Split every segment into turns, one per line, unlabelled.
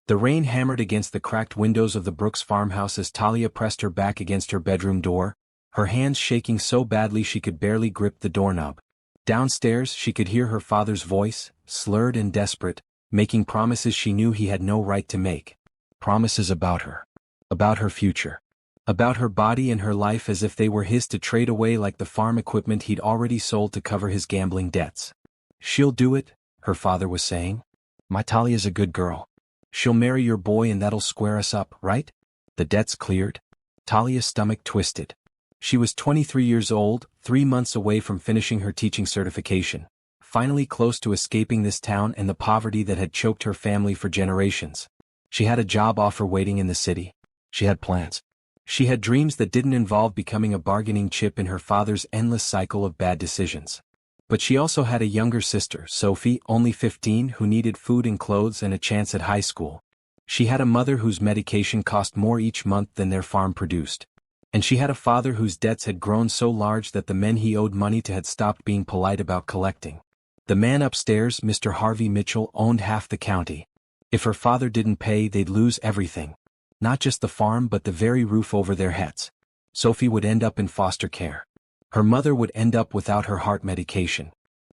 The rain hammered against the cracked windows of the Brooks farmhouse as Talia pressed her back against her bedroom door, her hands shaking so badly she could barely grip the doorknob. Downstairs she could hear her father's voice, slurred and desperate, making promises she knew he had no right to make. Promises about her future, about her body and her life as if they were his to trade away like the farm equipment he'd already sold to cover his gambling debts. "She'll do it," her father was saying. "My Talia's a good girl. She'll marry your boy and that'll square us up, right? The debt's cleared." Talia's stomach twisted. She was 23 years old, 3 months away from finishing her teaching certification, finally close to escaping this town and the poverty that had choked her family for generations. She had a job offer waiting in the city. She had plans. She had dreams that didn't involve becoming a bargaining chip in her father's endless cycle of bad decisions. But she also had a younger sister, Sophie, only 15, who needed food and clothes and a chance at high school. She had a mother whose medication cost more each month than their farm produced. And she had a father whose debts had grown so large that the men he owed money to had stopped being polite about collecting. The man upstairs, Mr. Harvey Mitchell, owned half the county. If her father didn't pay, they'd lose everything. Not just the farm but the very roof over their heads. Sophie would end up in foster care. Her mother would end up without her heart medication.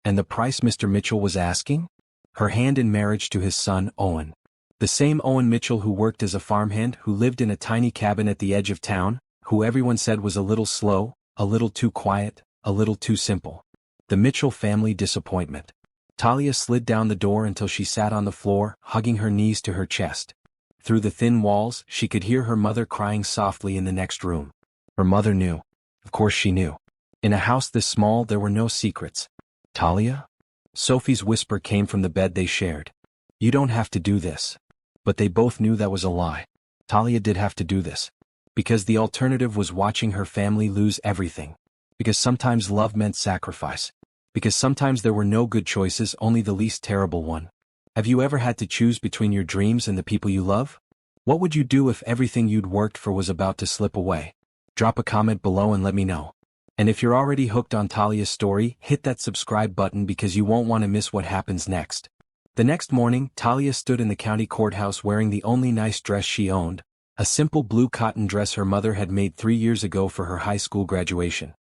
And the price Mr. Mitchell was asking? Her hand in marriage to his son, Owen. The same Owen Mitchell who worked as a farmhand, who lived in a tiny cabin at the edge of town, who everyone said was a little slow, a little too quiet, a little too simple. The Mitchell family disappointment. Talia slid down the door until she sat on the floor, hugging her knees to her chest. Through the thin walls, she could hear her mother crying softly in the next room. Her mother knew. Of course she knew. In a house this small there were no secrets. "Talia?" Sophie's whisper came from the bed they shared. "You don't have to do this." But they both knew that was a lie. Talia did have to do this. Because the alternative was watching her family lose everything. Because sometimes love meant sacrifice. Because sometimes there were no good choices, only the least terrible one. Have you ever had to choose between your dreams and the people you love? What would you do if everything you'd worked for was about to slip away? Drop a comment below and let me know. And if you're already hooked on Talia's story, hit that subscribe button because you won't want to miss what happens next. The next morning, Talia stood in the county courthouse wearing the only nice dress she owned, a simple blue cotton dress her mother had made 3 years ago for her high school graduation.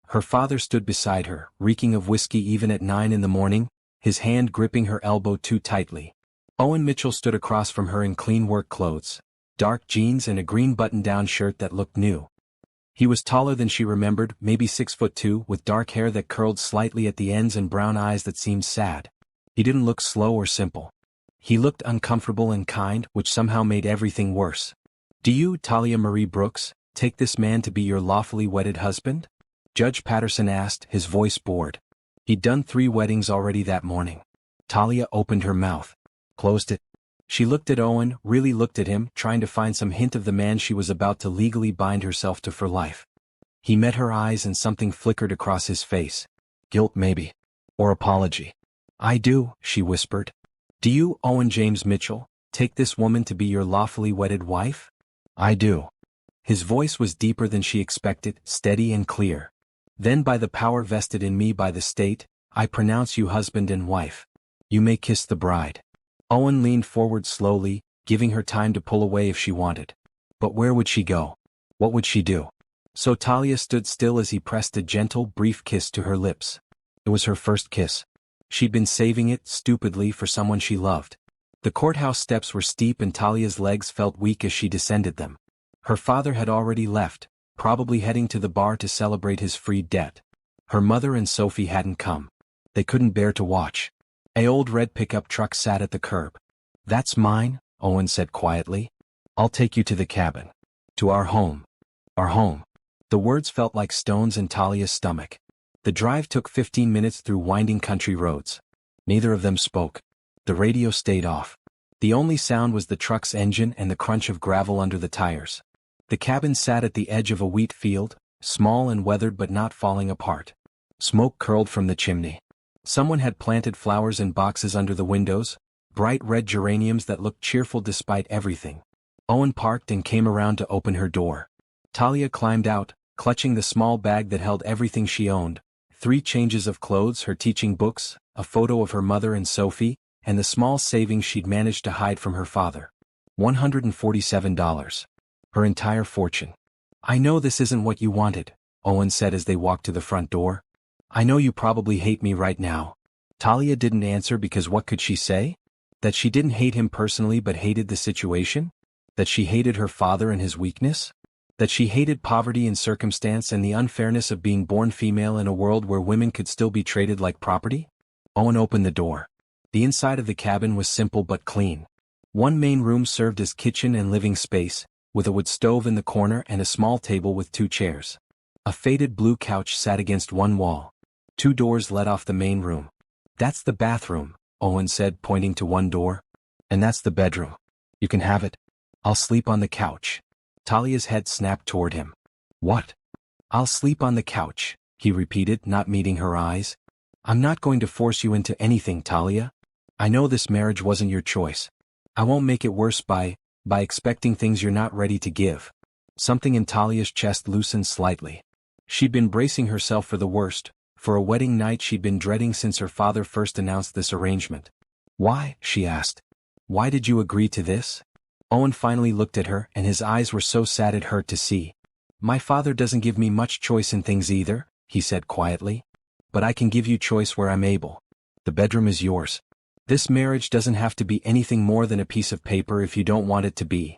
Her father stood beside her, reeking of whiskey even at 9 in the morning, his hand gripping her elbow too tightly. Owen Mitchell stood across from her in clean work clothes, dark jeans and a green button-down shirt that looked new. He was taller than she remembered, maybe 6'2", with dark hair that curled slightly at the ends and brown eyes that seemed sad. He didn't look slow or simple. He looked uncomfortable and kind, which somehow made everything worse. "Do you, Talia Marie Brooks, take this man to be your lawfully wedded husband?" Judge Patterson asked, his voice bored. He'd done 3 weddings already that morning. Talia opened her mouth, closed it. She looked at Owen, really looked at him, trying to find some hint of the man she was about to legally bind herself to for life. He met her eyes and something flickered across his face. Guilt maybe. Or apology. "I do," she whispered. "Do you, Owen James Mitchell, take this woman to be your lawfully wedded wife?" "I do." His voice was deeper than she expected, steady and clear. "Then by the power vested in me by the state, I pronounce you husband and wife. You may kiss the bride." Owen leaned forward slowly, giving her time to pull away if she wanted. But where would she go? What would she do? So Talia stood still as he pressed a gentle, brief kiss to her lips. It was her first kiss. She'd been saving it, stupidly, for someone she loved. The courthouse steps were steep and Talia's legs felt weak as she descended them. Her father had already left, probably heading to the bar to celebrate his freed debt. Her mother and Sophie hadn't come. They couldn't bear to watch. An old red pickup truck sat at the curb. "That's mine," Owen said quietly. "I'll take you to the cabin. To our home. Our home." The words felt like stones in Talia's stomach. The drive took 15 minutes through winding country roads. Neither of them spoke. The radio stayed off. The only sound was the truck's engine and the crunch of gravel under the tires. The cabin sat at the edge of a wheat field, small and weathered but not falling apart. Smoke curled from the chimney. Someone had planted flowers in boxes under the windows, bright red geraniums that looked cheerful despite everything. Owen parked and came around to open her door. Talia climbed out, clutching the small bag that held everything she owned, 3 changes of clothes, her teaching books, a photo of her mother and Sophie, and the small savings she'd managed to hide from her father. $147. Her entire fortune. I know this isn't what you wanted, Owen said as they walked to the front door. I know you probably hate me right now. Talia didn't answer because what could she say? That she didn't hate him personally but hated the situation? That she hated her father and his weakness? That she hated poverty and circumstance and the unfairness of being born female in a world where women could still be traded like property? Owen opened the door. The inside of the cabin was simple but clean. One main room served as kitchen and living space, with a wood stove in the corner and a small table with 2 chairs. A faded blue couch sat against one wall. 2 doors led off the main room. That's the bathroom, Owen said, pointing to one door. And that's the bedroom. You can have it. I'll sleep on the couch. Talia's head snapped toward him. What? I'll sleep on the couch, he repeated, not meeting her eyes. I'm not going to force you into anything, Talia. I know this marriage wasn't your choice. I won't make it worse by expecting things you're not ready to give. Something in Talia's chest loosened slightly. She'd been bracing herself for the worst, for a wedding night she'd been dreading since her father first announced this arrangement. Why? She asked. Why did you agree to this? Owen finally looked at her and his eyes were so sad it hurt to see. My father doesn't give me much choice in things either, he said quietly. But I can give you choice where I'm able. The bedroom is yours. This marriage doesn't have to be anything more than a piece of paper if you don't want it to be.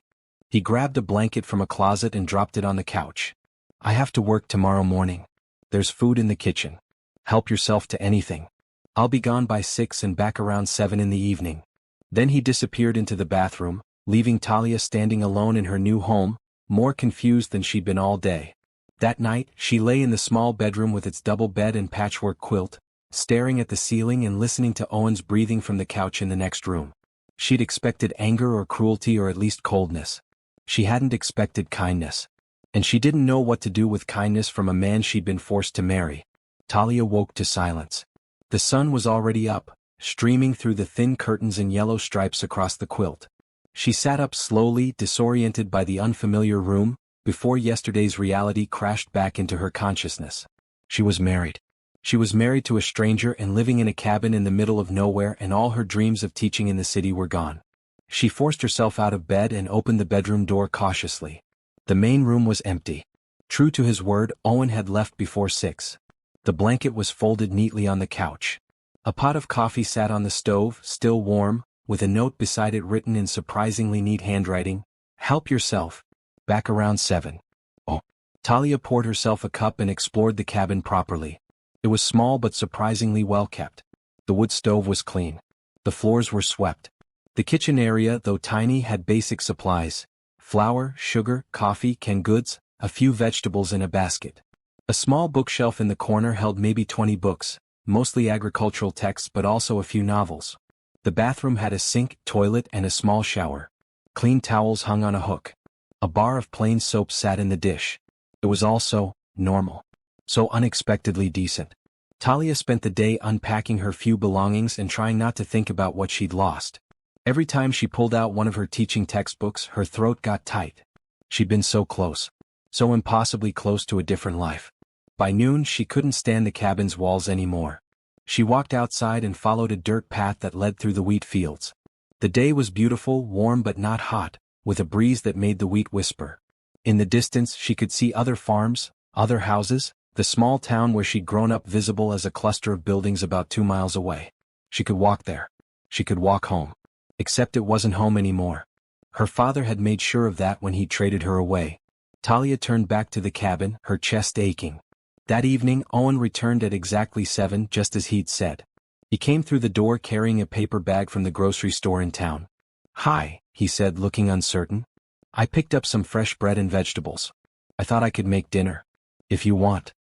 He grabbed a blanket from a closet and dropped it on the couch. I have to work tomorrow morning. There's food in the kitchen. Help yourself to anything. I'll be gone by 6 and back around 7 in the evening. Then he disappeared into the bathroom, leaving Talia standing alone in her new home, more confused than she'd been all day. That night, she lay in the small bedroom with its double bed and patchwork quilt, staring at the ceiling and listening to Owen's breathing from the couch in the next room. She'd expected anger or cruelty or at least coldness. She hadn't expected kindness. And she didn't know what to do with kindness from a man she'd been forced to marry. Talia woke to silence. The sun was already up, streaming through the thin curtains in yellow stripes across the quilt. She sat up slowly, disoriented by the unfamiliar room, before yesterday's reality crashed back into her consciousness. She was married. She was married to a stranger and living in a cabin in the middle of nowhere, and all her dreams of teaching in the city were gone. She forced herself out of bed and opened the bedroom door cautiously. The main room was empty. True to his word, Owen had left before 6. The blanket was folded neatly on the couch. A pot of coffee sat on the stove, still warm, with a note beside it written in surprisingly neat handwriting. Help yourself. Back around 7. Oh. Talia poured herself a cup and explored the cabin properly. It was small but surprisingly well kept. The wood stove was clean. The floors were swept. The kitchen area, though tiny, had basic supplies: flour, sugar, coffee, canned goods, a few vegetables in a basket. A small bookshelf in the corner held maybe 20 books, mostly agricultural texts but also a few novels. The bathroom had a sink, toilet, and a small shower. Clean towels hung on a hook. A bar of plain soap sat in the dish. It was all so normal. So unexpectedly decent. Talia spent the day unpacking her few belongings and trying not to think about what she'd lost. Every time she pulled out one of her teaching textbooks, her throat got tight. She'd been so close. So impossibly close to a different life. By noon, she couldn't stand the cabin's walls anymore. She walked outside and followed a dirt path that led through the wheat fields. The day was beautiful, warm but not hot, with a breeze that made the wheat whisper. In the distance, she could see other farms, other houses, the small town where she'd grown up visible as a cluster of buildings about 2 miles away. She could walk there. She could walk home. Except it wasn't home anymore. Her father had made sure of that when he traded her away. Talia turned back to the cabin, her chest aching. That evening, Owen returned at exactly 7, just as he'd said. He came through the door carrying a paper bag from the grocery store in town. Hi, he said, looking uncertain. I picked up some fresh bread and vegetables. I thought I could make dinner. If you want.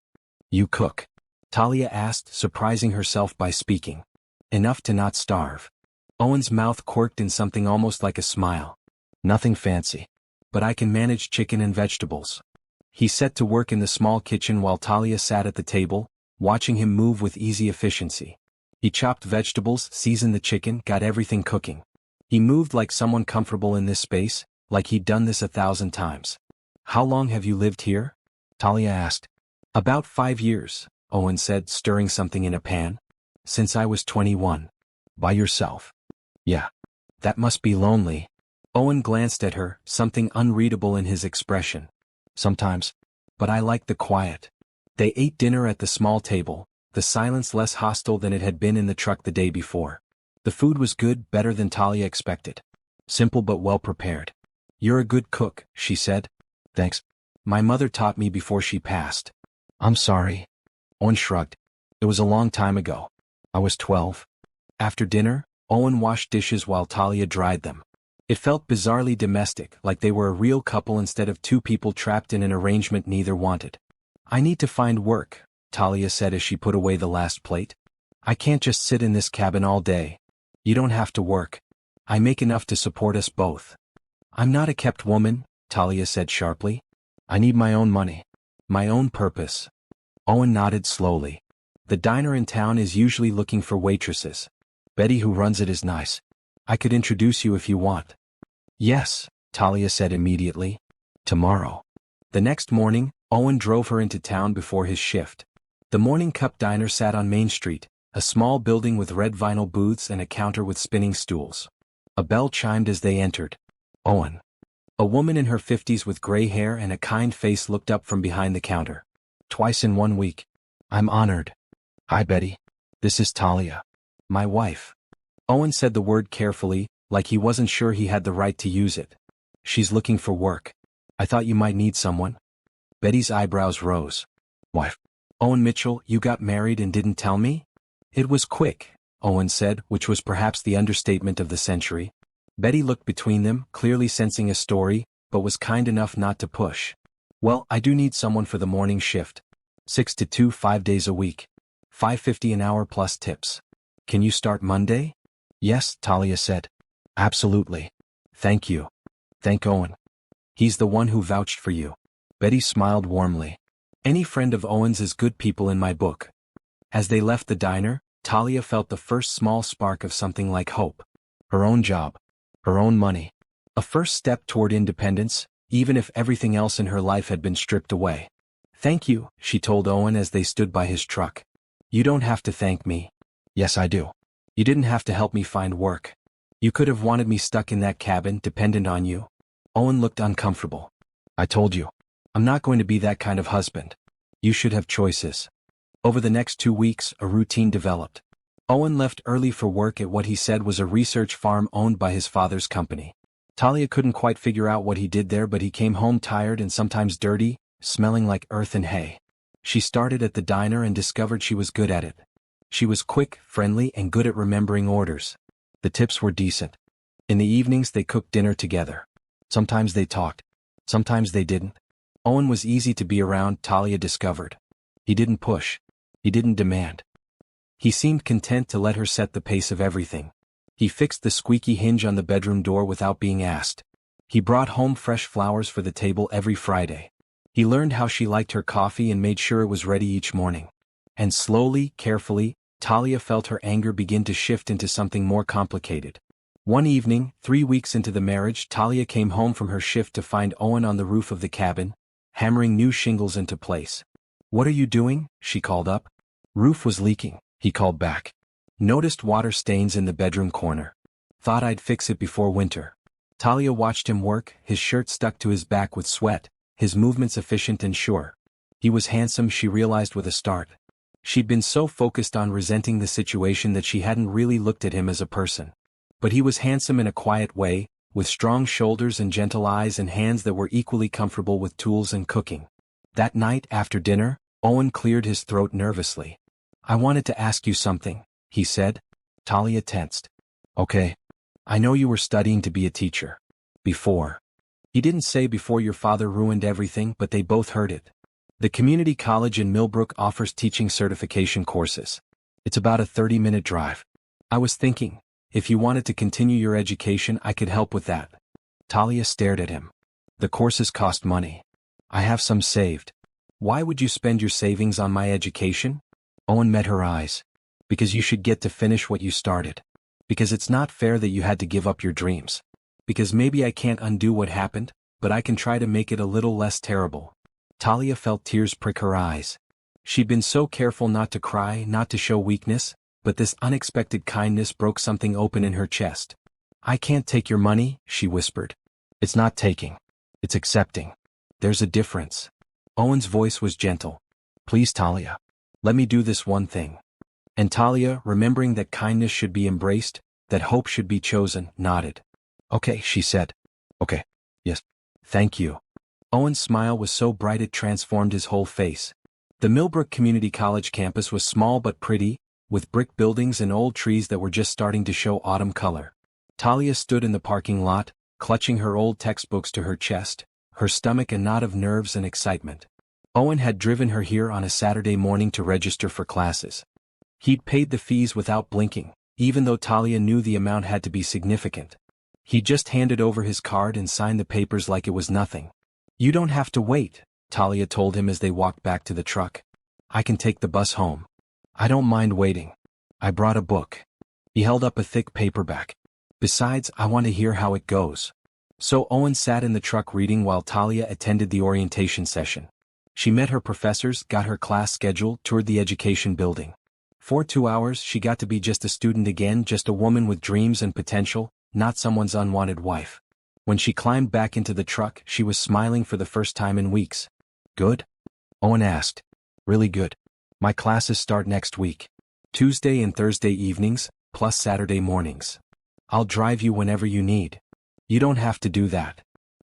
You cook? Talia asked, surprising herself by speaking. Enough to not starve. Owen's mouth quirked in something almost like a smile. Nothing fancy. But I can manage chicken and vegetables. He set to work in the small kitchen while Talia sat at the table, watching him move with easy efficiency. He chopped vegetables, seasoned the chicken, got everything cooking. He moved like someone comfortable in this space, like he'd done this 1,000 times. How long have you lived here? Talia asked. About 5 years, Owen said, stirring something in a pan. Since I was 21. By yourself? Yeah. That must be lonely. Owen glanced at her, something unreadable in his expression. Sometimes. But I like the quiet. They ate dinner at the small table, the silence less hostile than it had been in the truck the day before. The food was good, better than Talia expected. Simple but well prepared. You're a good cook, she said. Thanks. My mother taught me before she passed. I'm sorry. Owen shrugged. It was a long time ago. I was 12. After dinner, Owen washed dishes while Talia dried them. It felt bizarrely domestic, like they were a real couple instead of two people trapped in an arrangement neither wanted. I need to find work, Talia said as she put away the last plate. I can't just sit in this cabin all day. You don't have to work. I make enough to support us both. I'm not a kept woman, Talia said sharply. I need my own money. My own purpose. Owen nodded slowly. The diner in town is usually looking for waitresses. Betty who runs it is nice. I could introduce you if you want. Yes, Talia said immediately. Tomorrow. The next morning, Owen drove her into town before his shift. The Morning Cup Diner sat on Main Street, a small building with red vinyl booths and a counter with spinning stools. A bell chimed as they entered. Owen. A woman in her 50s with gray hair and a kind face looked up from behind the counter. Twice in 1 week. I'm honored. Hi, Betty. This is Talia. My wife. Owen said the word carefully, like he wasn't sure he had the right to use it. She's looking for work. I thought you might need someone. Betty's eyebrows rose. Wife. Owen Mitchell, you got married and didn't tell me? It was quick, Owen said, which was perhaps the understatement of the century. Betty looked between them, clearly sensing a story, but was kind enough not to push. Well, I do need someone for the morning shift. 6 to 2, 5 days a week. $5.50 an hour plus tips. Can you start Monday? Yes, Talia said. Absolutely. Thank you. Thank Owen. He's the one who vouched for you. Betty smiled warmly. Any friend of Owen's is good people in my book. As they left the diner, Talia felt the first small spark of something like hope. Her own job. Her own money. A first step toward independence, even if everything else in her life had been stripped away. Thank you, she told Owen as they stood by his truck. You don't have to thank me. Yes, I do. You didn't have to help me find work. You could have wanted me stuck in that cabin, dependent on you. Owen looked uncomfortable. I told you. I'm not going to be that kind of husband. You should have choices. Over the next 2 weeks, a routine developed. Owen left early for work at what he said was a research farm owned by his father's company. Talia couldn't quite figure out what he did there, but he came home tired and sometimes dirty, smelling like earth and hay. She started at the diner and discovered she was good at it. She was quick, friendly, and good at remembering orders. The tips were decent. In the evenings they cooked dinner together. Sometimes they talked. Sometimes they didn't. Owen was easy to be around, Talia discovered. He didn't push. He didn't demand. He seemed content to let her set the pace of everything. He fixed the squeaky hinge on the bedroom door without being asked. He brought home fresh flowers for the table every Friday. He learned how she liked her coffee and made sure it was ready each morning. And slowly, carefully, Talia felt her anger begin to shift into something more complicated. One evening, 3 weeks into the marriage, Talia came home from her shift to find Owen on the roof of the cabin, hammering new shingles into place. What are you doing? She called up. Roof was leaking, he called back. Noticed water stains in the bedroom corner. Thought I'd fix it before winter. Talia watched him work, his shirt stuck to his back with sweat, his movements efficient and sure. He was handsome, she realized with a start. She'd been so focused on resenting the situation that she hadn't really looked at him as a person. But he was handsome in a quiet way, with strong shoulders and gentle eyes and hands that were equally comfortable with tools and cooking. That night, after dinner, Owen cleared his throat nervously. I wanted to ask you something, he said. Talia tensed. Okay. I know you were studying to be a teacher. Before. He didn't say before your father ruined everything, but they both heard it. The community college in Millbrook offers teaching certification courses. It's about a 30-minute drive. I was thinking, if you wanted to continue your education, I could help with that. Talia stared at him. The courses cost money. I have some saved. Why would you spend your savings on my education? Owen met her eyes. Because you should get to finish what you started. Because it's not fair that you had to give up your dreams. Because maybe I can't undo what happened, but I can try to make it a little less terrible. Talia felt tears prick her eyes. She'd been so careful not to cry, not to show weakness, but this unexpected kindness broke something open in her chest. I can't take your money, she whispered. It's not taking. It's accepting. There's a difference. Owen's voice was gentle. Please, Talia. Let me do this one thing. And Talia, remembering that kindness should be embraced, that hope should be chosen, nodded. Okay, she said. Okay. Yes. Thank you. Owen's smile was so bright it transformed his whole face. The Millbrook Community College campus was small but pretty, with brick buildings and old trees that were just starting to show autumn color. Talia stood in the parking lot, clutching her old textbooks to her chest, her stomach a knot of nerves and excitement. Owen had driven her here on a Saturday morning to register for classes. He'd paid the fees without blinking, even though Talia knew the amount had to be significant. He just handed over his card and signed the papers like it was nothing. You don't have to wait, Talia told him as they walked back to the truck. I can take the bus home. I don't mind waiting. I brought a book. He held up a thick paperback. Besides, I want to hear how it goes. So Owen sat in the truck reading while Talia attended the orientation session. She met her professors, got her class schedule, toured the education building. For 2 hours, she got to be just a student again, just a woman with dreams and potential, not someone's unwanted wife. When she climbed back into the truck, she was smiling for the first time in weeks. Good? Owen asked. Really good. My classes start next week. Tuesday and Thursday evenings, plus Saturday mornings. I'll drive you whenever you need. You don't have to do that.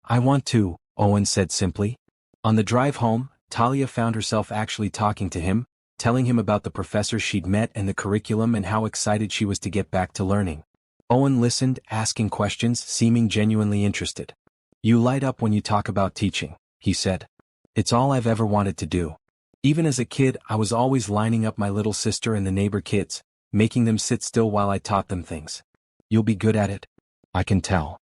I want to, Owen said simply. On the drive home, Talia found herself actually talking to him, telling him about the professors she'd met and the curriculum and how excited she was to get back to learning. Owen listened, asking questions, seeming genuinely interested. You light up when you talk about teaching, he said. It's all I've ever wanted to do. Even as a kid, I was always lining up my little sister and the neighbor kids, making them sit still while I taught them things. You'll be good at it. I can tell.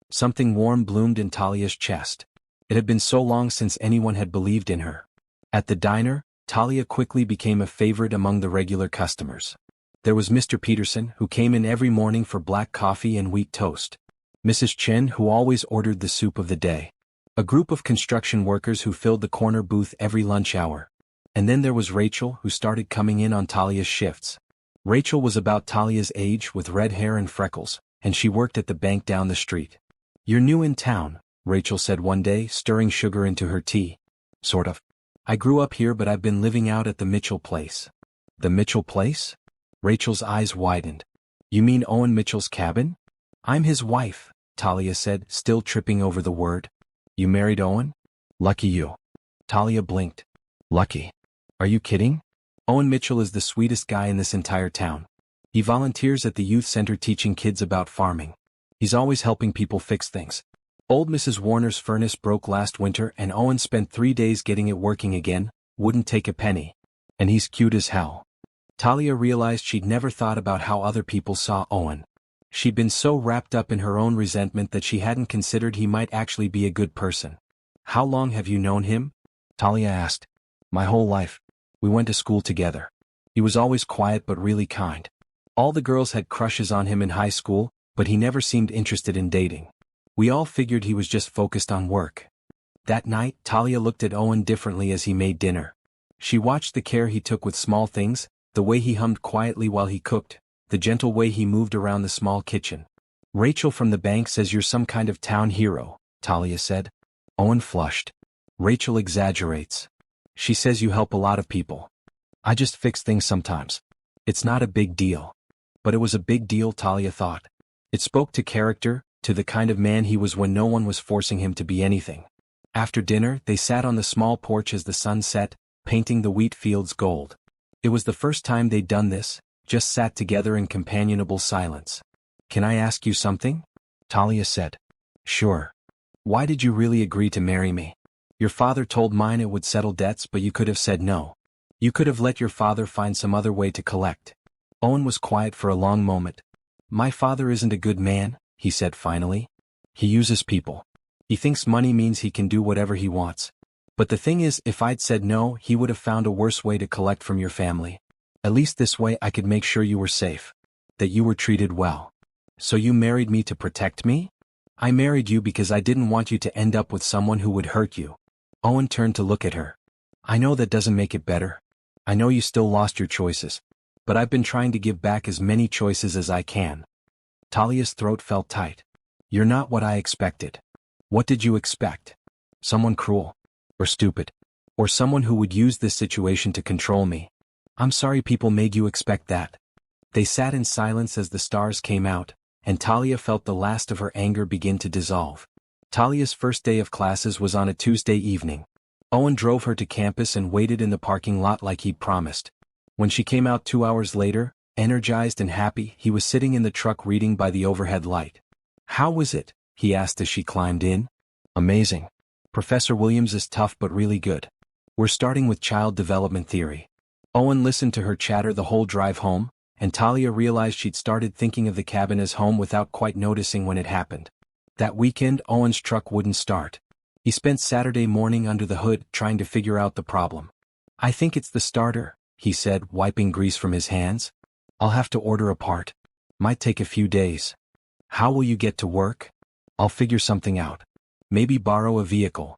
Something warm bloomed in Talia's chest. It had been so long since anyone had believed in her. At the diner, Talia quickly became a favorite among the regular customers. There was Mr. Peterson, who came in every morning for black coffee and wheat toast. Mrs. Chen, who always ordered the soup of the day. A group of construction workers who filled the corner booth every lunch hour. And then there was Rachel, who started coming in on Talia's shifts. Rachel was about Talia's age with red hair and freckles, and she worked at the bank down the street. You're new in town, Rachel said one day, stirring sugar into her tea. Sort of. I grew up here but I've been living out at the Mitchell place. The Mitchell place? Rachel's eyes widened. You mean Owen Mitchell's cabin? I'm his wife, Talia said, still tripping over the word. You married Owen? Lucky you. Talia blinked. Lucky. Are you kidding? Owen Mitchell is the sweetest guy in this entire town. He volunteers at the youth center teaching kids about farming. He's always helping people fix things. Old Mrs. Warner's furnace broke last winter and Owen spent 3 days getting it working again, wouldn't take a penny. And he's cute as hell. Talia realized she'd never thought about how other people saw Owen. She'd been so wrapped up in her own resentment that she hadn't considered he might actually be a good person. How long have you known him? Talia asked. My whole life. We went to school together. He was always quiet but really kind. All the girls had crushes on him in high school, but he never seemed interested in dating. We all figured he was just focused on work. That night, Talia looked at Owen differently as he made dinner. She watched the care he took with small things, the way he hummed quietly while he cooked, the gentle way he moved around the small kitchen. Rachel from the bank says you're some kind of town hero, Talia said. Owen flushed. Rachel exaggerates. She says you help a lot of people. I just fix things sometimes. It's not a big deal. But it was a big deal, Talia thought. It spoke to character, to the kind of man he was when no one was forcing him to be anything. After dinner, they sat on the small porch as the sun set, painting the wheat fields gold. It was the first time they'd done this, just sat together in companionable silence. Can I ask you something? Talia said. Sure. Why did you really agree to marry me? Your father told mine it would settle debts, but you could have said no. You could have let your father find some other way to collect. Owen was quiet for a long moment. My father isn't a good man, he said finally. He uses people. He thinks money means he can do whatever he wants. But the thing is, if I'd said no, he would have found a worse way to collect from your family. At least this way I could make sure you were safe. That you were treated well. So you married me to protect me? I married you because I didn't want you to end up with someone who would hurt you. Owen turned to look at her. I know that doesn't make it better. I know you still lost your choices. But I've been trying to give back as many choices as I can. Talia's throat felt tight. You're not what I expected. What did you expect? Someone cruel? Or stupid? Or someone who would use this situation to control me? I'm sorry people made you expect that. They sat in silence as the stars came out, and Talia felt the last of her anger begin to dissolve. Talia's first day of classes was on a Tuesday evening. Owen drove her to campus and waited in the parking lot like he'd promised. When she came out 2 hours later, energized and happy, he was sitting in the truck reading by the overhead light. How was it? He asked as she climbed in. Amazing. Professor Williams is tough but really good. We're starting with child development theory. Owen listened to her chatter the whole drive home, and Talia realized she'd started thinking of the cabin as home without quite noticing when it happened. That weekend, Owen's truck wouldn't start. He spent Saturday morning under the hood trying to figure out the problem. I think it's the starter, he said, wiping grease from his hands. I'll have to order a part. Might take a few days. How will you get to work? I'll figure something out. Maybe borrow a vehicle.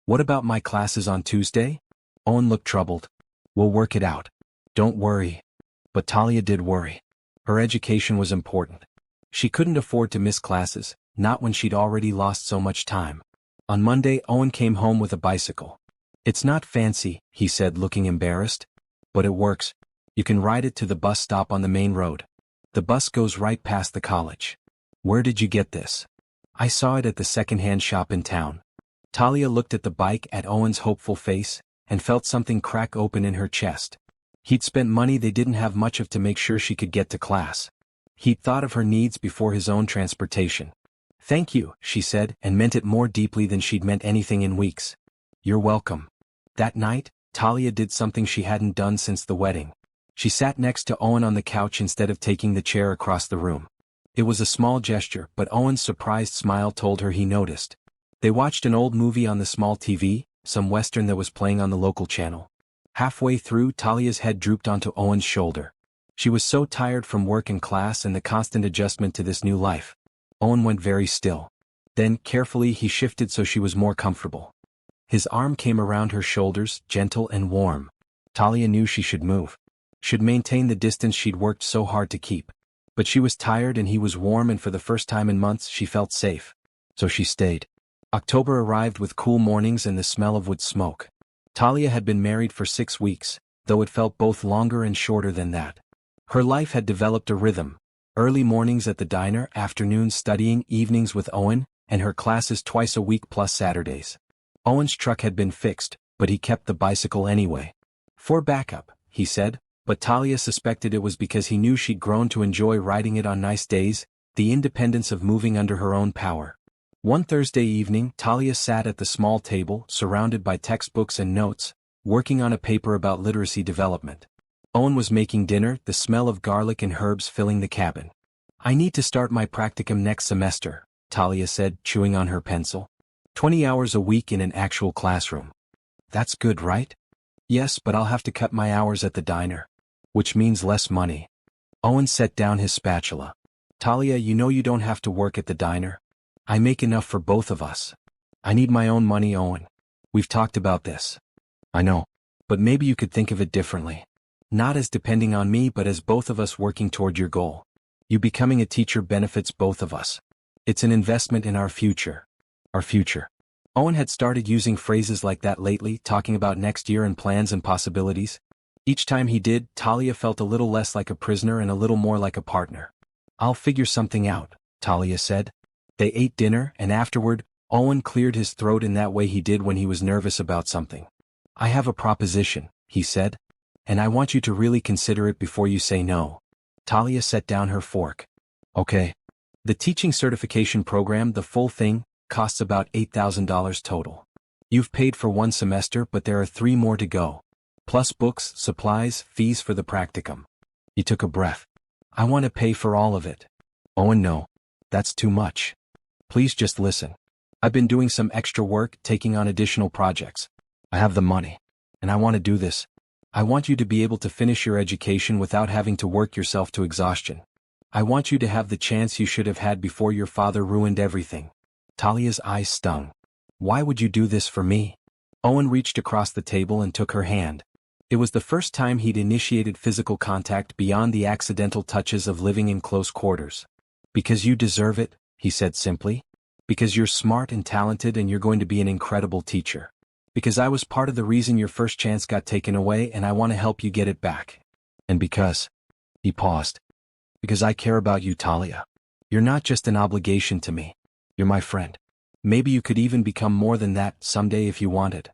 What about my classes on Tuesday? Owen looked troubled. We'll work it out. Don't worry. But Talia did worry. Her education was important. She couldn't afford to miss classes, not when she'd already lost so much time. On Monday, Owen came home with a bicycle. It's not fancy, he said, looking embarrassed. But it works. You can ride it to the bus stop on the main road. The bus goes right past the college. Where did you get this? I saw it at the second-hand shop in town. Talia looked at the bike, at Owen's hopeful face, and felt something crack open in her chest. He'd spent money they didn't have much of to make sure she could get to class. He'd thought of her needs before his own transportation. Thank you, she said, and meant it more deeply than she'd meant anything in weeks. You're welcome. That night, Talia did something she hadn't done since the wedding. She sat next to Owen on the couch instead of taking the chair across the room. It was a small gesture, but Owen's surprised smile told her he noticed. They watched an old movie on the small TV, some western that was playing on the local channel. Halfway through, Talia's head drooped onto Owen's shoulder. She was so tired from work and class and the constant adjustment to this new life. Owen went very still. Then, carefully, he shifted so she was more comfortable. His arm came around her shoulders, gentle and warm. Talia knew she should move. Should maintain the distance she'd worked so hard to keep. But she was tired and he was warm, and for the first time in months she felt safe. So she stayed. October arrived with cool mornings and the smell of wood smoke. Talia had been married for 6 weeks, though it felt both longer and shorter than that. Her life had developed a rhythm. Early mornings at the diner, afternoons studying, evenings with Owen, and her classes twice a week plus Saturdays. Owen's truck had been fixed, but he kept the bicycle anyway. For backup, he said, but Talia suspected it was because he knew she'd grown to enjoy riding it on nice days, the independence of moving under her own power. One Thursday evening, Talia sat at the small table, surrounded by textbooks and notes, working on a paper about literacy development. Owen was making dinner, the smell of garlic and herbs filling the cabin. I need to start my practicum next semester, Talia said, chewing on her pencil. 20 hours a week in an actual classroom. That's good, right? Yes, but I'll have to cut my hours at the diner. Which means less money. Owen set down his spatula. Talia, you know you don't have to work at the diner. I make enough for both of us. I need my own money, Owen. We've talked about this. I know. But maybe you could think of it differently. Not as depending on me, but as both of us working toward your goal. You becoming a teacher benefits both of us. It's an investment in our future. Our future. Owen had started using phrases like that lately, talking about next year and plans and possibilities. Each time he did, Talia felt a little less like a prisoner and a little more like a partner. I'll figure something out, Talia said. They ate dinner, and afterward, Owen cleared his throat in that way he did when he was nervous about something. I have a proposition, he said. And I want you to really consider it before you say no. Talia set down her fork. Okay. The teaching certification program, the full thing, costs about $8,000 total. You've paid for 1 semester, but there are 3 more to go. Plus books, supplies, fees for the practicum. He took a breath. I want to pay for all of it. Owen, no. That's too much. Please just listen. I've been doing some extra work, taking on additional projects. I have the money. And I want to do this. I want you to be able to finish your education without having to work yourself to exhaustion. I want you to have the chance you should have had before your father ruined everything. Talia's eyes stung. Why would you do this for me? Owen reached across the table and took her hand. It was the first time he'd initiated physical contact beyond the accidental touches of living in close quarters. Because you deserve it, he said simply. Because you're smart and talented and you're going to be an incredible teacher. Because I was part of the reason your first chance got taken away and I want to help you get it back. And because... He paused. Because I care about you, Talia. You're not just an obligation to me. You're my friend. Maybe you could even become more than that someday if you wanted.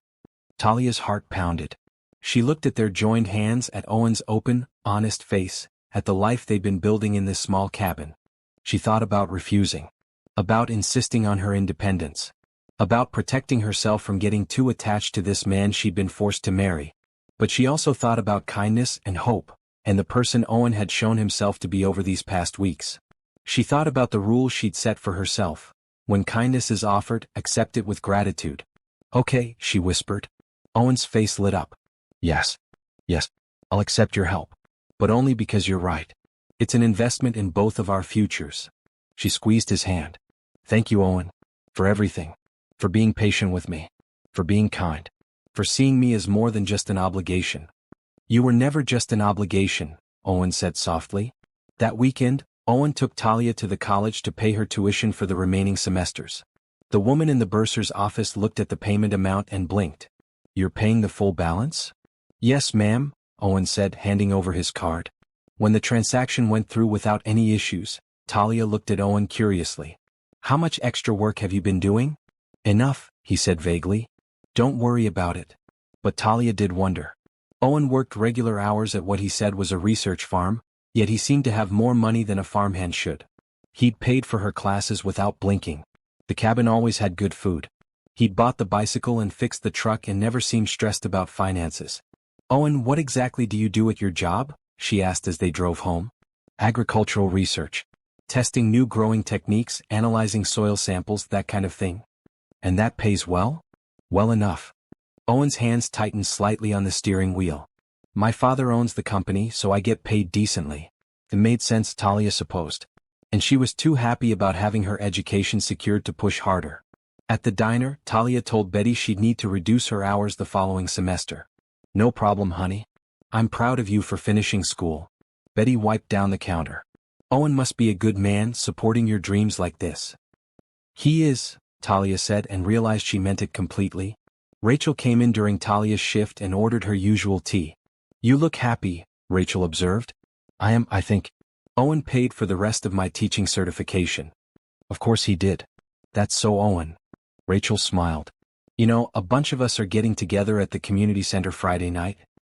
Talia's heart pounded. She looked at their joined hands, at Owen's open, honest face, at the life they'd been building in this small cabin. She thought about refusing. About insisting on her independence. About protecting herself from getting too attached to this man she'd been forced to marry. But she also thought about kindness and hope, and the person Owen had shown himself to be over these past weeks. She thought about the rules she'd set for herself. When kindness is offered, accept it with gratitude. Okay, she whispered. Owen's face lit up. Yes. Yes. I'll accept your help. But only because you're right. It's an investment in both of our futures. She squeezed his hand. Thank you, Owen. For everything. For being patient with me. For being kind. For seeing me as more than just an obligation. You were never just an obligation, Owen said softly. That weekend, Owen took Talia to the college to pay her tuition for the remaining semesters. The woman in the bursar's office looked at the payment amount and blinked. You're paying the full balance? Yes, ma'am, Owen said, handing over his card. When the transaction went through without any issues, Talia looked at Owen curiously. How much extra work have you been doing? Enough, he said vaguely. Don't worry about it. But Talia did wonder. Owen worked regular hours at what he said was a research farm, yet he seemed to have more money than a farmhand should. He'd paid for her classes without blinking. The cabin always had good food. He'd bought the bicycle and fixed the truck and never seemed stressed about finances. Owen, what exactly do you do at your job? She asked as they drove home. Agricultural research. Testing new growing techniques, analyzing soil samples, that kind of thing. And that pays well? Well enough. Owen's hands tightened slightly on the steering wheel. My father owns the company, so I get paid decently. It made sense, Talia supposed. And she was too happy about having her education secured to push harder. At the diner, Talia told Betty she'd need to reduce her hours the following semester. No problem, honey. I'm proud of you for finishing school. Betty wiped down the counter. Owen must be a good man, supporting your dreams like this. He is, Talia said, and realized she meant it completely. Rachel came in during Talia's shift and ordered her usual tea. You look happy, Rachel observed. I am, I think. Owen paid for the rest of my teaching certification. Of course he did. That's so Owen. Rachel smiled. You know, a bunch of us are getting together at the community center Friday night.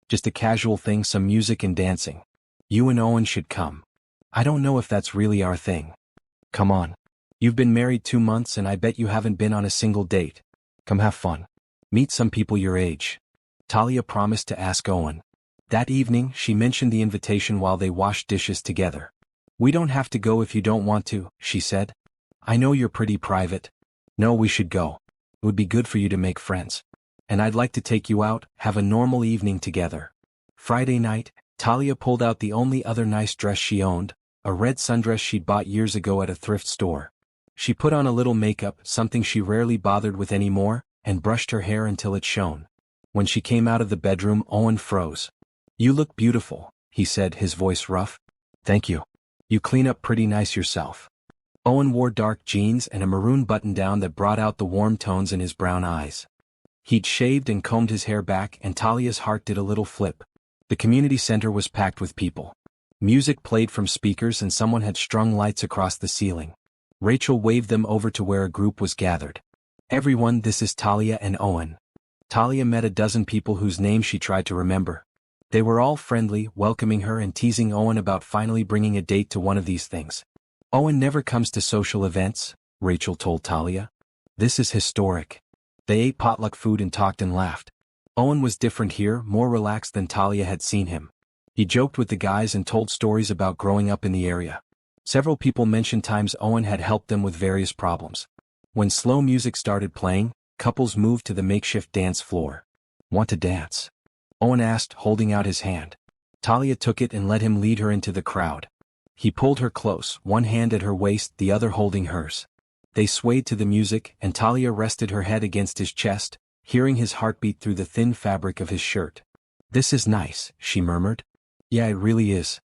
Just a casual thing, some music and dancing. You and Owen should come. I don't know if that's really our thing. Come on. You've been married 2 months and I bet you haven't been on a single date. Come have fun. Meet some people your age. Talia promised to ask Owen. That evening, she mentioned the invitation while they washed dishes together. We don't have to go if you don't want to, she said. I know you're pretty private. No, we should go. It would be good for you to make friends. And I'd like to take you out, have a normal evening together. Friday night, Talia pulled out the only other nice dress she owned, a red sundress she'd bought years ago at a thrift store. She put on a little makeup, something she rarely bothered with anymore, and brushed her hair until it shone. When she came out of the bedroom, Owen froze. You look beautiful, he said, his voice rough. Thank you. You clean up pretty nice yourself. Owen wore dark jeans and a maroon button-down that brought out the warm tones in his brown eyes. He'd shaved and combed his hair back, and Talia's heart did a little flip. The community center was packed with people. Music played from speakers and someone had strung lights across the ceiling. Rachel waved them over to where a group was gathered. Everyone, this is Talia and Owen. Talia met a dozen people whose names she tried to remember. They were all friendly, welcoming her and teasing Owen about finally bringing a date to one of these things. Owen never comes to social events, Rachel told Talia. This is historic. They ate potluck food and talked and laughed. Owen was different here, more relaxed than Talia had seen him. He joked with the guys and told stories about growing up in the area. Several people mentioned times Owen had helped them with various problems. When slow music started playing, couples moved to the makeshift dance floor. Want to dance? Owen asked, holding out his hand. Talia took it and let him lead her into the crowd. He pulled her close, one hand at her waist, the other holding hers. They swayed to the music, and Talia rested her head against his chest, hearing his heartbeat through the thin fabric of his shirt. This is nice, she murmured. Yeah, it really is.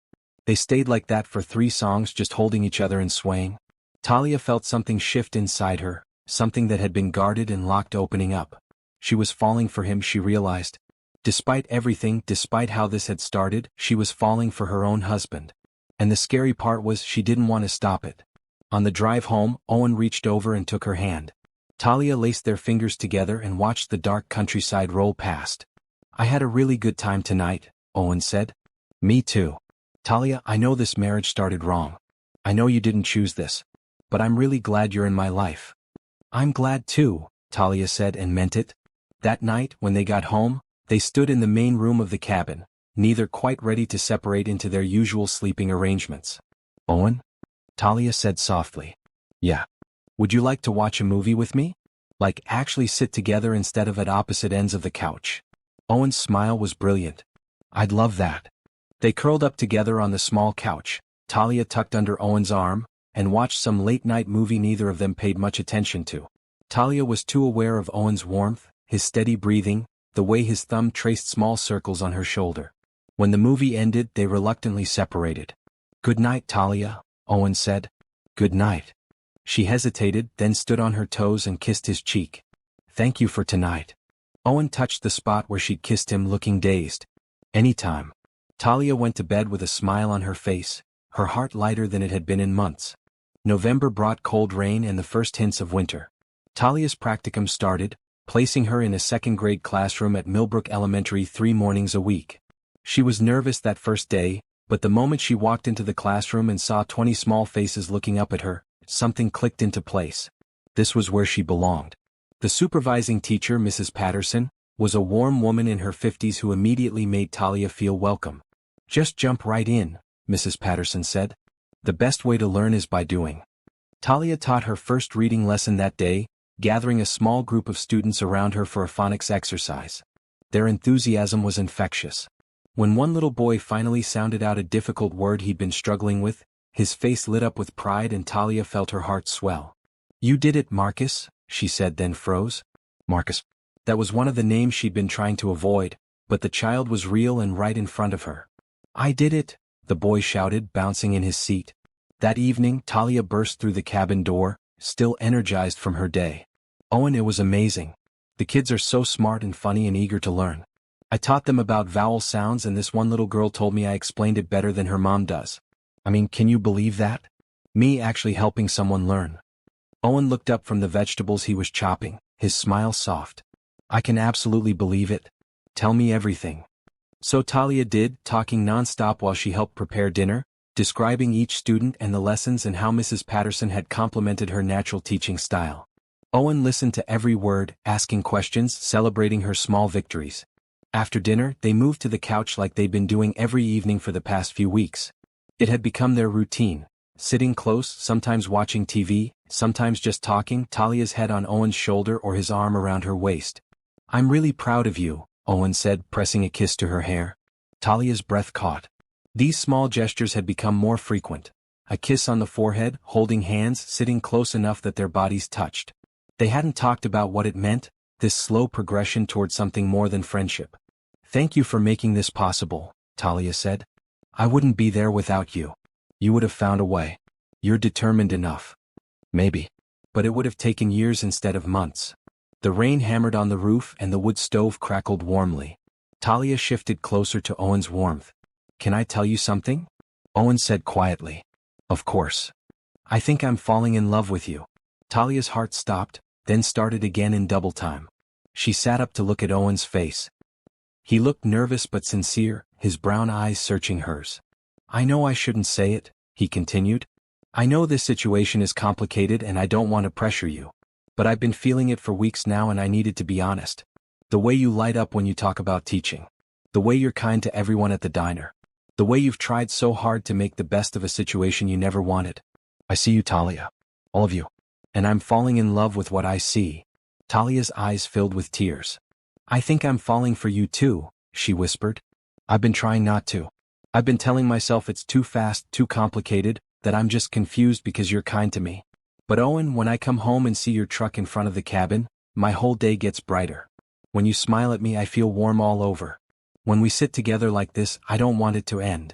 They stayed like that for 3 songs, just holding each other and swaying. Talia felt something shift inside her, something that had been guarded and locked opening up. She was falling for him, she realized. Despite everything, despite how this had started, she was falling for her own husband. And the scary part was she didn't want to stop it. On the drive home, Owen reached over and took her hand. Talia laced their fingers together and watched the dark countryside roll past. "I had a really good time tonight," Owen said. "Me too. Talia, I know this marriage started wrong. I know you didn't choose this. But I'm really glad you're in my life." "I'm glad too," Talia said, and meant it. That night, when they got home, they stood in the main room of the cabin, neither quite ready to separate into their usual sleeping arrangements. "Owen?" Talia said softly. "Yeah. Would you like to watch a movie with me? Like actually sit together instead of at opposite ends of the couch?" Owen's smile was brilliant. "I'd love that." They curled up together on the small couch, Talia tucked under Owen's arm, and watched some late-night movie neither of them paid much attention to. Talia was too aware of Owen's warmth, his steady breathing, the way his thumb traced small circles on her shoulder. When the movie ended, they reluctantly separated. "Good night, Talia," Owen said. "Good night." She hesitated, then stood on her toes and kissed his cheek. "Thank you for tonight." Owen touched the spot where she'd kissed him, looking dazed. "Anytime." Talia went to bed with a smile on her face, her heart lighter than it had been in months. November brought cold rain and the first hints of winter. Talia's practicum started, placing her in a second-grade classroom at Millbrook Elementary 3 mornings a week. She was nervous that first day, but the moment she walked into the classroom and saw 20 small faces looking up at her, something clicked into place. This was where she belonged. The supervising teacher, Mrs. Patterson, was a warm woman in her 50s who immediately made Talia feel welcome. "Just jump right in," Mrs. Patterson said. "The best way to learn is by doing." Talia taught her first reading lesson that day, gathering a small group of students around her for a phonics exercise. Their enthusiasm was infectious. When one little boy finally sounded out a difficult word he'd been struggling with, his face lit up with pride and Talia felt her heart swell. "You did it, Marcus," she said, then froze. Marcus. That was one of the names she'd been trying to avoid, but the child was real and right in front of her. "I did it," the boy shouted, bouncing in his seat. That evening, Talia burst through the cabin door, still energized from her day. "Owen, it was amazing. The kids are so smart and funny and eager to learn. I taught them about vowel sounds and this one little girl told me I explained it better than her mom does. I mean, can you believe that? Me actually helping someone learn." Owen looked up from the vegetables he was chopping, his smile soft. "I can absolutely believe it. Tell me everything." So Talia did, talking non-stop while she helped prepare dinner, describing each student and the lessons and how Mrs. Patterson had complimented her natural teaching style. Owen listened to every word, asking questions, celebrating her small victories. After dinner, they moved to the couch like they'd been doing every evening for the past few weeks. It had become their routine, sitting close, sometimes watching TV, sometimes just talking, Talia's head on Owen's shoulder or his arm around her waist. "I'm really proud of you," Owen said, pressing a kiss to her hair. Talia's breath caught. These small gestures had become more frequent. A kiss on the forehead, holding hands, sitting close enough that their bodies touched. They hadn't talked about what it meant, this slow progression toward something more than friendship. "Thank you for making this possible," Talia said. "I wouldn't be there without you. You would have found a way. You're determined enough." "Maybe. But it would have taken years instead of months." The rain hammered on the roof and the wood stove crackled warmly. Talia shifted closer to Owen's warmth. "Can I tell you something?" Owen said quietly. "Of course. I think I'm falling in love with you." Talia's heart stopped, then started again in double time. She sat up to look at Owen's face. He looked nervous but sincere, his brown eyes searching hers. "I know I shouldn't say it," he continued. "I know this situation is complicated and I don't want to pressure you. But I've been feeling it for weeks now and I needed to be honest. The way you light up when you talk about teaching. The way you're kind to everyone at the diner. The way you've tried so hard to make the best of a situation you never wanted. I see you, Talia. All of you. And I'm falling in love with what I see." Talia's eyes filled with tears. "I think I'm falling for you too," she whispered. "I've been trying not to. I've been telling myself it's too fast, too complicated, that I'm just confused because you're kind to me. But Owen, when I come home and see your truck in front of the cabin, my whole day gets brighter. When you smile at me I feel warm all over. When we sit together like this, I don't want it to end."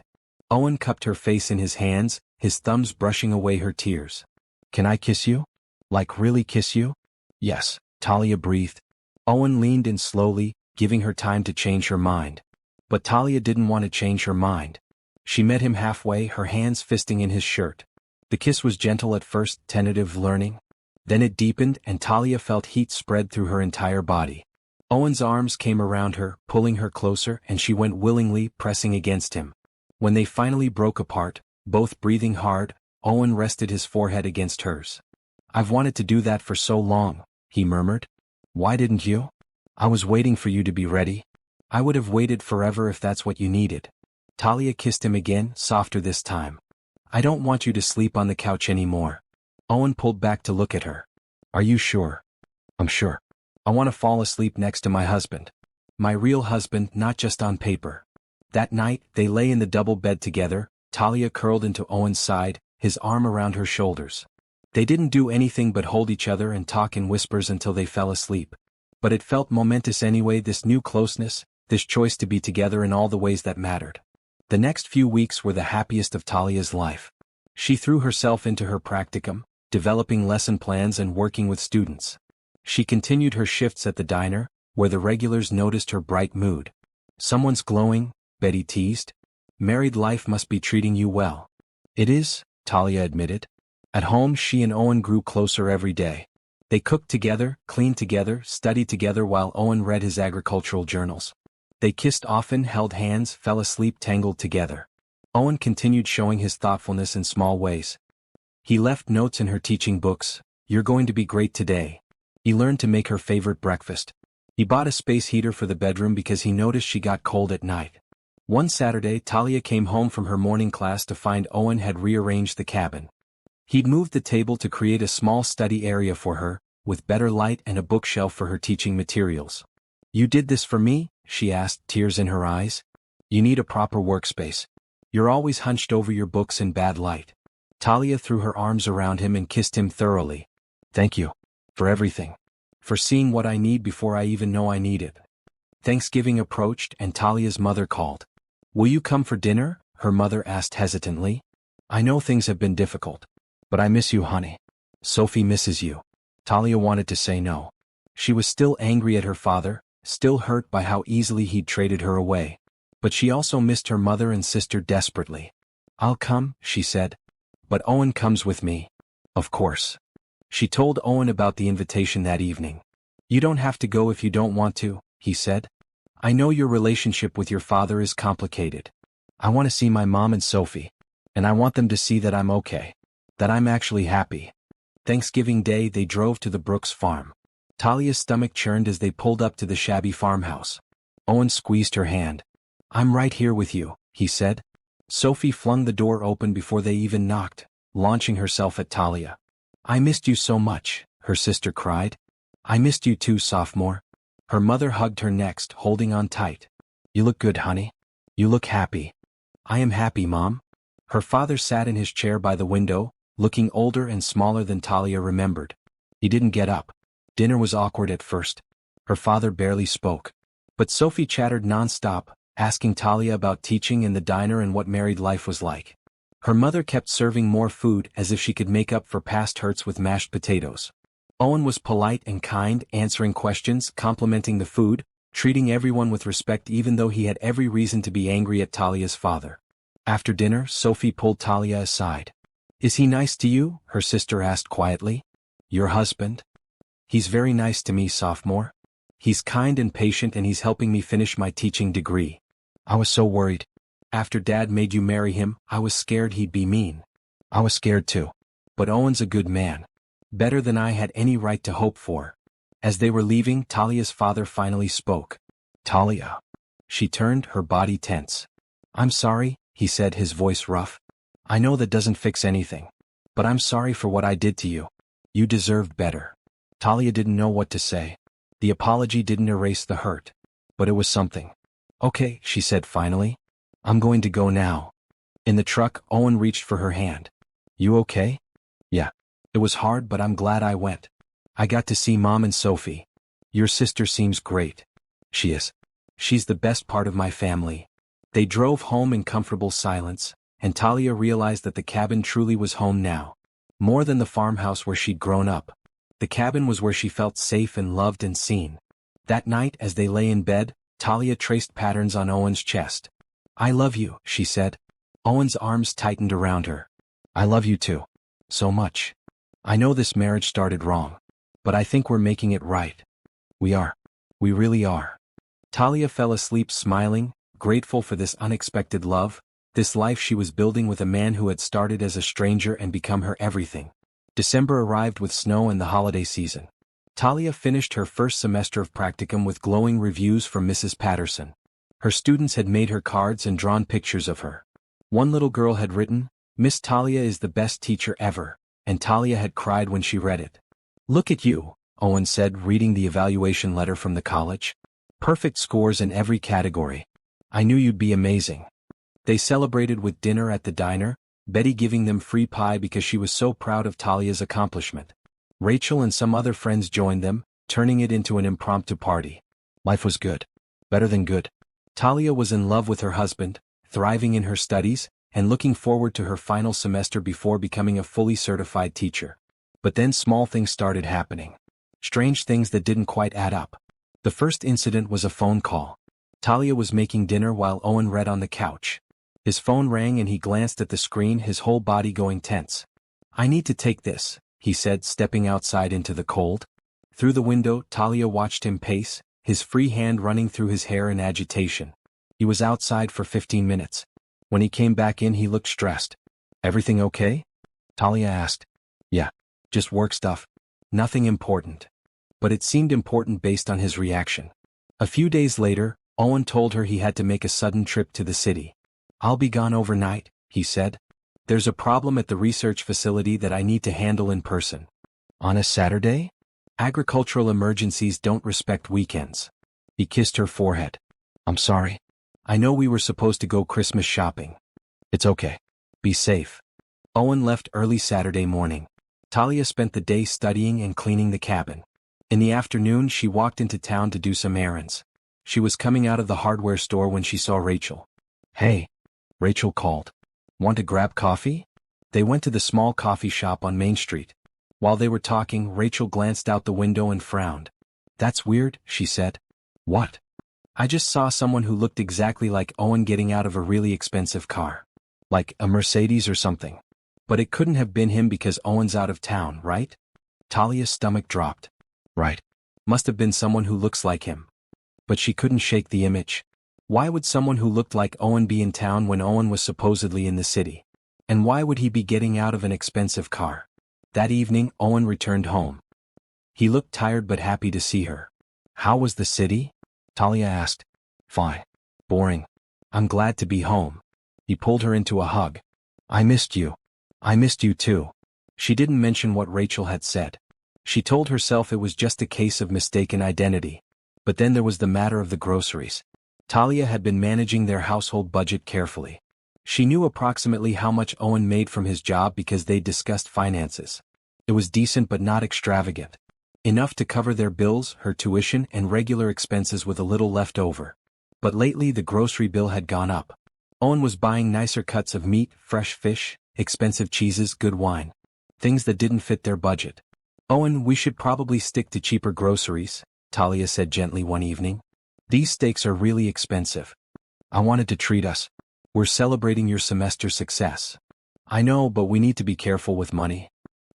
Owen cupped her face in his hands, his thumbs brushing away her tears. Can I kiss you? Like really kiss you? Yes, Talia breathed. Owen leaned in slowly, giving her time to change her mind. But Talia didn't want to change her mind. She met him halfway, her hands fisting in his shirt. The kiss was gentle at first, tentative, learning. Then it deepened and Talia felt heat spread through her entire body. Owen's arms came around her, pulling her closer, and she went willingly, pressing against him. When they finally broke apart, both breathing hard, Owen rested his forehead against hers. I've wanted to do that for so long, he murmured. Why didn't you? I was waiting for you to be ready. I would have waited forever if that's what you needed. Talia kissed him again, softer this time. I don't want you to sleep on the couch anymore. Owen pulled back to look at her. Are you sure? I'm sure. I want to fall asleep next to my husband. My real husband, not just on paper. That night, they lay in the double bed together, Talia curled into Owen's side, his arm around her shoulders. They didn't do anything but hold each other and talk in whispers until they fell asleep. But it felt momentous anyway, this new closeness, this choice to be together in all the ways that mattered. The next few weeks were the happiest of Talia's life. She threw herself into her practicum, developing lesson plans and working with students. She continued her shifts at the diner, where the regulars noticed her bright mood. Someone's glowing, Betty teased. Married life must be treating you well. It is, Talia admitted. At home she and Owen grew closer every day. They cooked together, cleaned together, studied together while Owen read his agricultural journals. They kissed often, held hands, fell asleep tangled together. Owen continued showing his thoughtfulness in small ways. He left notes in her teaching books. You're going to be great today. He learned to make her favorite breakfast. He bought a space heater for the bedroom because he noticed she got cold at night. One Saturday, Talia came home from her morning class to find Owen had rearranged the cabin. He'd moved the table to create a small study area for her, with better light and a bookshelf for her teaching materials. You did this for me? She asked, tears in her eyes. You need a proper workspace. You're always hunched over your books in bad light. Talia threw her arms around him and kissed him thoroughly. Thank you. For everything. For seeing what I need before I even know I need it. Thanksgiving approached and Talia's mother called. Will you come for dinner? Her mother asked hesitantly. I know things have been difficult. But I miss you, honey. Sophie misses you. Talia wanted to say no. She was still angry at her father, still hurt by how easily he'd traded her away. But she also missed her mother and sister desperately. I'll come, she said. But Owen comes with me. Of course. She told Owen about the invitation that evening. You don't have to go if you don't want to, he said. I know your relationship with your father is complicated. I want to see my mom and Sophie. And I want them to see that I'm okay. That I'm actually happy. Thanksgiving Day they drove to the Brooks farm. Talia's stomach churned as they pulled up to the shabby farmhouse. Owen squeezed her hand. I'm right here with you, he said. Sophie flung the door open before they even knocked, launching herself at Talia. I missed you so much, her sister cried. I missed you too, sophomore. Her mother hugged her next, holding on tight. You look good, honey. You look happy. I am happy, Mom. Her father sat in his chair by the window, looking older and smaller than Talia remembered. He didn't get up. Dinner was awkward at first. Her father barely spoke. But Sophie chattered nonstop, asking Talia about teaching in the diner and what married life was like. Her mother kept serving more food as if she could make up for past hurts with mashed potatoes. Owen was polite and kind, answering questions, complimenting the food, treating everyone with respect even though he had every reason to be angry at Talia's father. After dinner, Sophie pulled Talia aside. Is he nice to you? Her sister asked quietly. Your husband? He's very nice to me, sophomore. He's kind and patient and he's helping me finish my teaching degree. I was so worried. After Dad made you marry him, I was scared he'd be mean. I was scared too. But Owen's a good man. Better than I had any right to hope for. As they were leaving, Talia's father finally spoke. Talia. She turned, her body tense. I'm sorry, he said, his voice rough. I know that doesn't fix anything. But I'm sorry for what I did to you. You deserved better. Talia didn't know what to say. The apology didn't erase the hurt. But it was something. Okay, she said finally. I'm going to go now. In the truck, Owen reached for her hand. You okay? Yeah. It was hard, but I'm glad I went. I got to see Mom and Sophie. Your sister seems great. She is. She's the best part of my family. They drove home in comfortable silence, and Talia realized that the cabin truly was home now. More than the farmhouse where she'd grown up. The cabin was where she felt safe and loved and seen. That night, as they lay in bed, Talia traced patterns on Owen's chest. "I love you," she said. Owen's arms tightened around her. "I love you too. So much. I know this marriage started wrong. But I think we're making it right. We are. We really are." Talia fell asleep smiling, grateful for this unexpected love, this life she was building with a man who had started as a stranger and become her everything. December arrived with snow and the holiday season. Talia finished her first semester of practicum with glowing reviews from Mrs. Patterson. Her students had made her cards and drawn pictures of her. One little girl had written, "Miss Talia is the best teacher ever," and Talia had cried when she read it. "Look at you," Owen said, reading the evaluation letter from the college. "Perfect scores in every category. I knew you'd be amazing." They celebrated with dinner at the diner, Betty giving them free pie because she was so proud of Talia's accomplishment. Rachel and some other friends joined them, turning it into an impromptu party. Life was good. Better than good. Talia was in love with her husband, thriving in her studies, and looking forward to her final semester before becoming a fully certified teacher. But then small things started happening. Strange things that didn't quite add up. The first incident was a phone call. Talia was making dinner while Owen read on the couch. His phone rang and he glanced at the screen, his whole body going tense. "I need to take this," he said, stepping outside into the cold. Through the window, Talia watched him pace, his free hand running through his hair in agitation. He was outside for 15 minutes. When he came back in, he looked stressed. "Everything okay?" Talia asked. "Yeah, just work stuff. Nothing important." But it seemed important based on his reaction. A few days later, Owen told her he had to make a sudden trip to the city. "I'll be gone overnight," he said. "There's a problem at the research facility that I need to handle in person." "On a Saturday?" "Agricultural emergencies don't respect weekends." He kissed her forehead. "I'm sorry. I know we were supposed to go Christmas shopping." "It's okay. Be safe." Owen left early Saturday morning. Talia spent the day studying and cleaning the cabin. In the afternoon, she walked into town to do some errands. She was coming out of the hardware store when she saw Rachel. "Hey," Rachel called. "Want to grab coffee?" They went to the small coffee shop on Main Street. While they were talking, Rachel glanced out the window and frowned. "That's weird," she said. "What?" "I just saw someone who looked exactly like Owen getting out of a really expensive car. Like a Mercedes or something. But it couldn't have been him because Owen's out of town, right?" Talia's stomach dropped. "Right. Must have been someone who looks like him." But she couldn't shake the image. Why would someone who looked like Owen be in town when Owen was supposedly in the city? And why would he be getting out of an expensive car? That evening, Owen returned home. He looked tired but happy to see her. "How was the city?" Talia asked. "Fine. Boring. I'm glad to be home." He pulled her into a hug. "I missed you." "I missed you too." She didn't mention what Rachel had said. She told herself it was just a case of mistaken identity. But then there was the matter of the groceries. Talia had been managing their household budget carefully. She knew approximately how much Owen made from his job because they'd discussed finances. It was decent but not extravagant. Enough to cover their bills, her tuition, and regular expenses with a little left over. But lately the grocery bill had gone up. Owen was buying nicer cuts of meat, fresh fish, expensive cheeses, good wine. Things that didn't fit their budget. "Owen, we should probably stick to cheaper groceries," Talia said gently one evening. "These steaks are really expensive. I wanted to treat us. We're celebrating your semester success." "I know, but we need to be careful with money."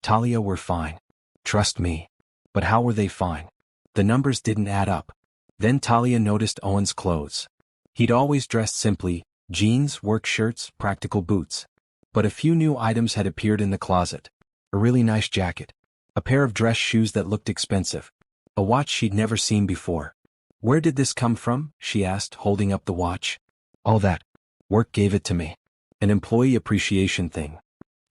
"Talia, we're fine. Trust me." But how were they fine? The numbers didn't add up. Then Talia noticed Owen's clothes. He'd always dressed simply, jeans, work shirts, practical boots. But a few new items had appeared in the closet. A really nice jacket. A pair of dress shoes that looked expensive. A watch she'd never seen before. "Where did this come from?" she asked, holding up the watch. "All that. Work gave it to me. An employee appreciation thing."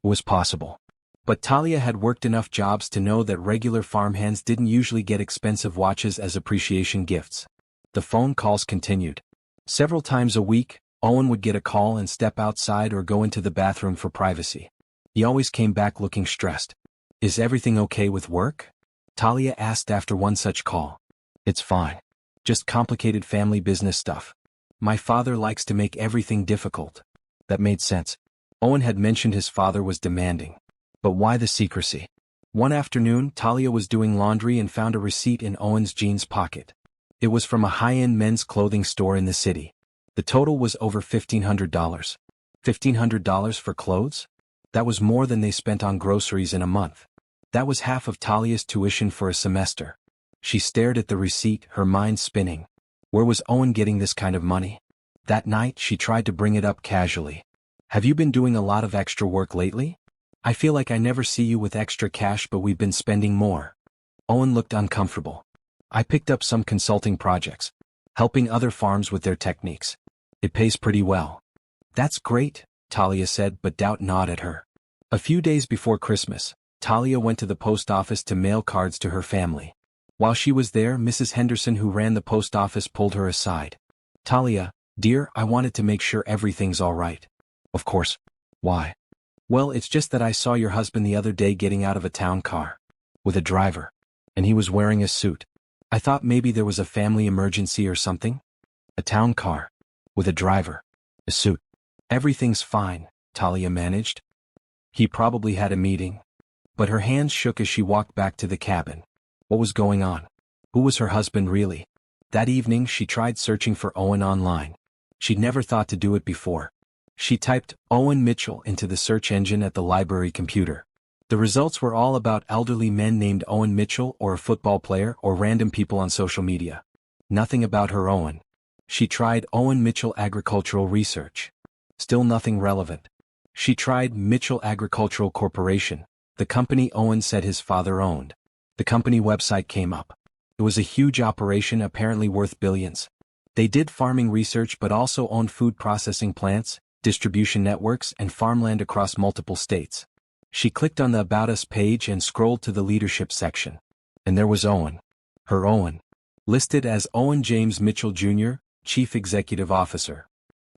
It was possible. But Talia had worked enough jobs to know that regular farmhands didn't usually get expensive watches as appreciation gifts. The phone calls continued. Several times a week, Owen would get a call and step outside or go into the bathroom for privacy. He always came back looking stressed. "Is everything okay with work?" Talia asked after one such call. "It's fine. Just complicated family business stuff. My father likes to make everything difficult." That made sense. Owen had mentioned his father was demanding. But why the secrecy? One afternoon, Talia was doing laundry and found a receipt in Owen's jeans pocket. It was from a high-end men's clothing store in the city. The total was over $1,500. $1,500 for clothes? That was more than they spent on groceries in a month. That was half of Talia's tuition for a semester. She stared at the receipt, her mind spinning. Where was Owen getting this kind of money? That night, she tried to bring it up casually. Have you been doing a lot of extra work lately? I feel like I never see you with extra cash, but we've been spending more. Owen looked uncomfortable. I picked up some consulting projects, helping other farms with their techniques. It pays pretty well. That's great, Talia said, but doubt gnawed at her. A few days before Christmas, Talia went to the post office to mail cards to her family. While she was there, Mrs. Henderson, who ran the post office, pulled her aside. Talia, dear, I wanted to make sure everything's all right. Of course. Why? Well, it's just that I saw your husband the other day getting out of a town car. With a driver. And he was wearing a suit. I thought maybe there was a family emergency or something. A town car. With a driver. A suit. Everything's fine, Talia managed. He probably had a meeting. But her hands shook as she walked back to the cabin. What was going on? Who was her husband really? That evening she tried searching for Owen online. She'd never thought to do it before. She typed Owen Mitchell into the search engine at the library computer. The results were all about elderly men named Owen Mitchell, or a football player, or random people on social media. Nothing about her Owen. She tried Owen Mitchell Agricultural Research. Still nothing relevant. She tried Mitchell Agricultural Corporation, the company Owen said his father owned. The company website came up. It was a huge operation, apparently worth billions. They did farming research but also owned food processing plants, distribution networks, and farmland across multiple states. She clicked on the About Us page and scrolled to the leadership section. And there was Owen. Her Owen. Listed as Owen James Mitchell Jr., Chief Executive Officer.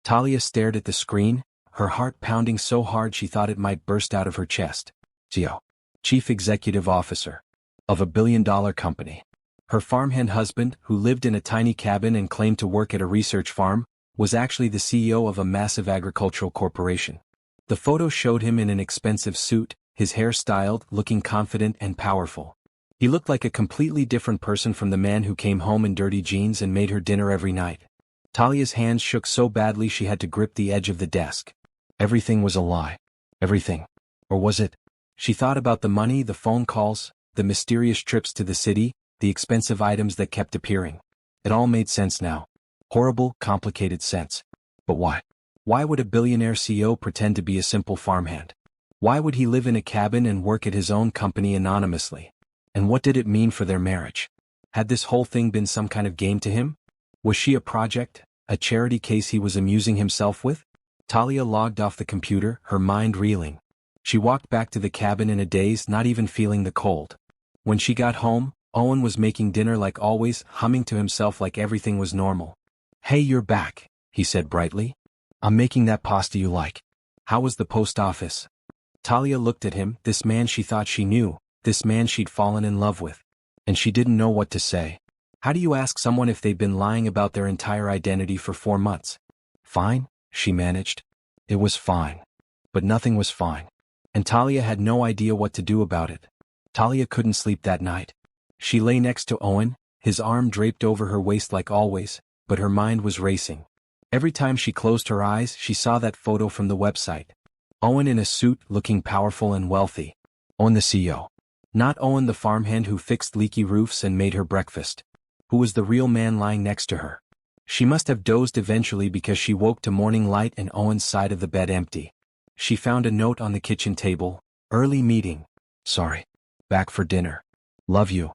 Talia stared at the screen, her heart pounding so hard she thought it might burst out of her chest. CEO. Chief Executive Officer. Of a billion-dollar company. Her farmhand husband, who lived in a tiny cabin and claimed to work at a research farm, was actually the CEO of a massive agricultural corporation. The photo showed him in an expensive suit, his hair styled, looking confident and powerful. He looked like a completely different person from the man who came home in dirty jeans and made her dinner every night. Talia's hands shook so badly she had to grip the edge of the desk. Everything was a lie. Everything. Or was it? She thought about the money, the phone calls, the mysterious trips to the city, the expensive items that kept appearing. It all made sense now. Horrible, complicated sense. But why? Why would a billionaire CEO pretend to be a simple farmhand? Why would he live in a cabin and work at his own company anonymously? And what did it mean for their marriage? Had this whole thing been some kind of game to him? Was she a project, a charity case he was amusing himself with? Talia logged off the computer, her mind reeling. She walked back to the cabin in a daze, not even feeling the cold. When she got home, Owen was making dinner like always, humming to himself like everything was normal. Hey, you're back, he said brightly. I'm making that pasta you like. How was the post office? Talia looked at him, this man she thought she knew, this man she'd fallen in love with. And she didn't know what to say. How do you ask someone if they've been lying about their entire identity for 4 months? Fine, she managed. It was fine. But nothing was fine. And Talia had no idea what to do about it. Talia couldn't sleep that night. She lay next to Owen, his arm draped over her waist like always, but her mind was racing. Every time she closed her eyes, she saw that photo from the website. Owen in a suit, looking powerful and wealthy. Owen the CEO. Not Owen the farmhand who fixed leaky roofs and made her breakfast. Who was the real man lying next to her? She must have dozed eventually because she woke to morning light and Owen's side of the bed empty. She found a note on the kitchen table. Early meeting. Sorry. Back for dinner. Love you.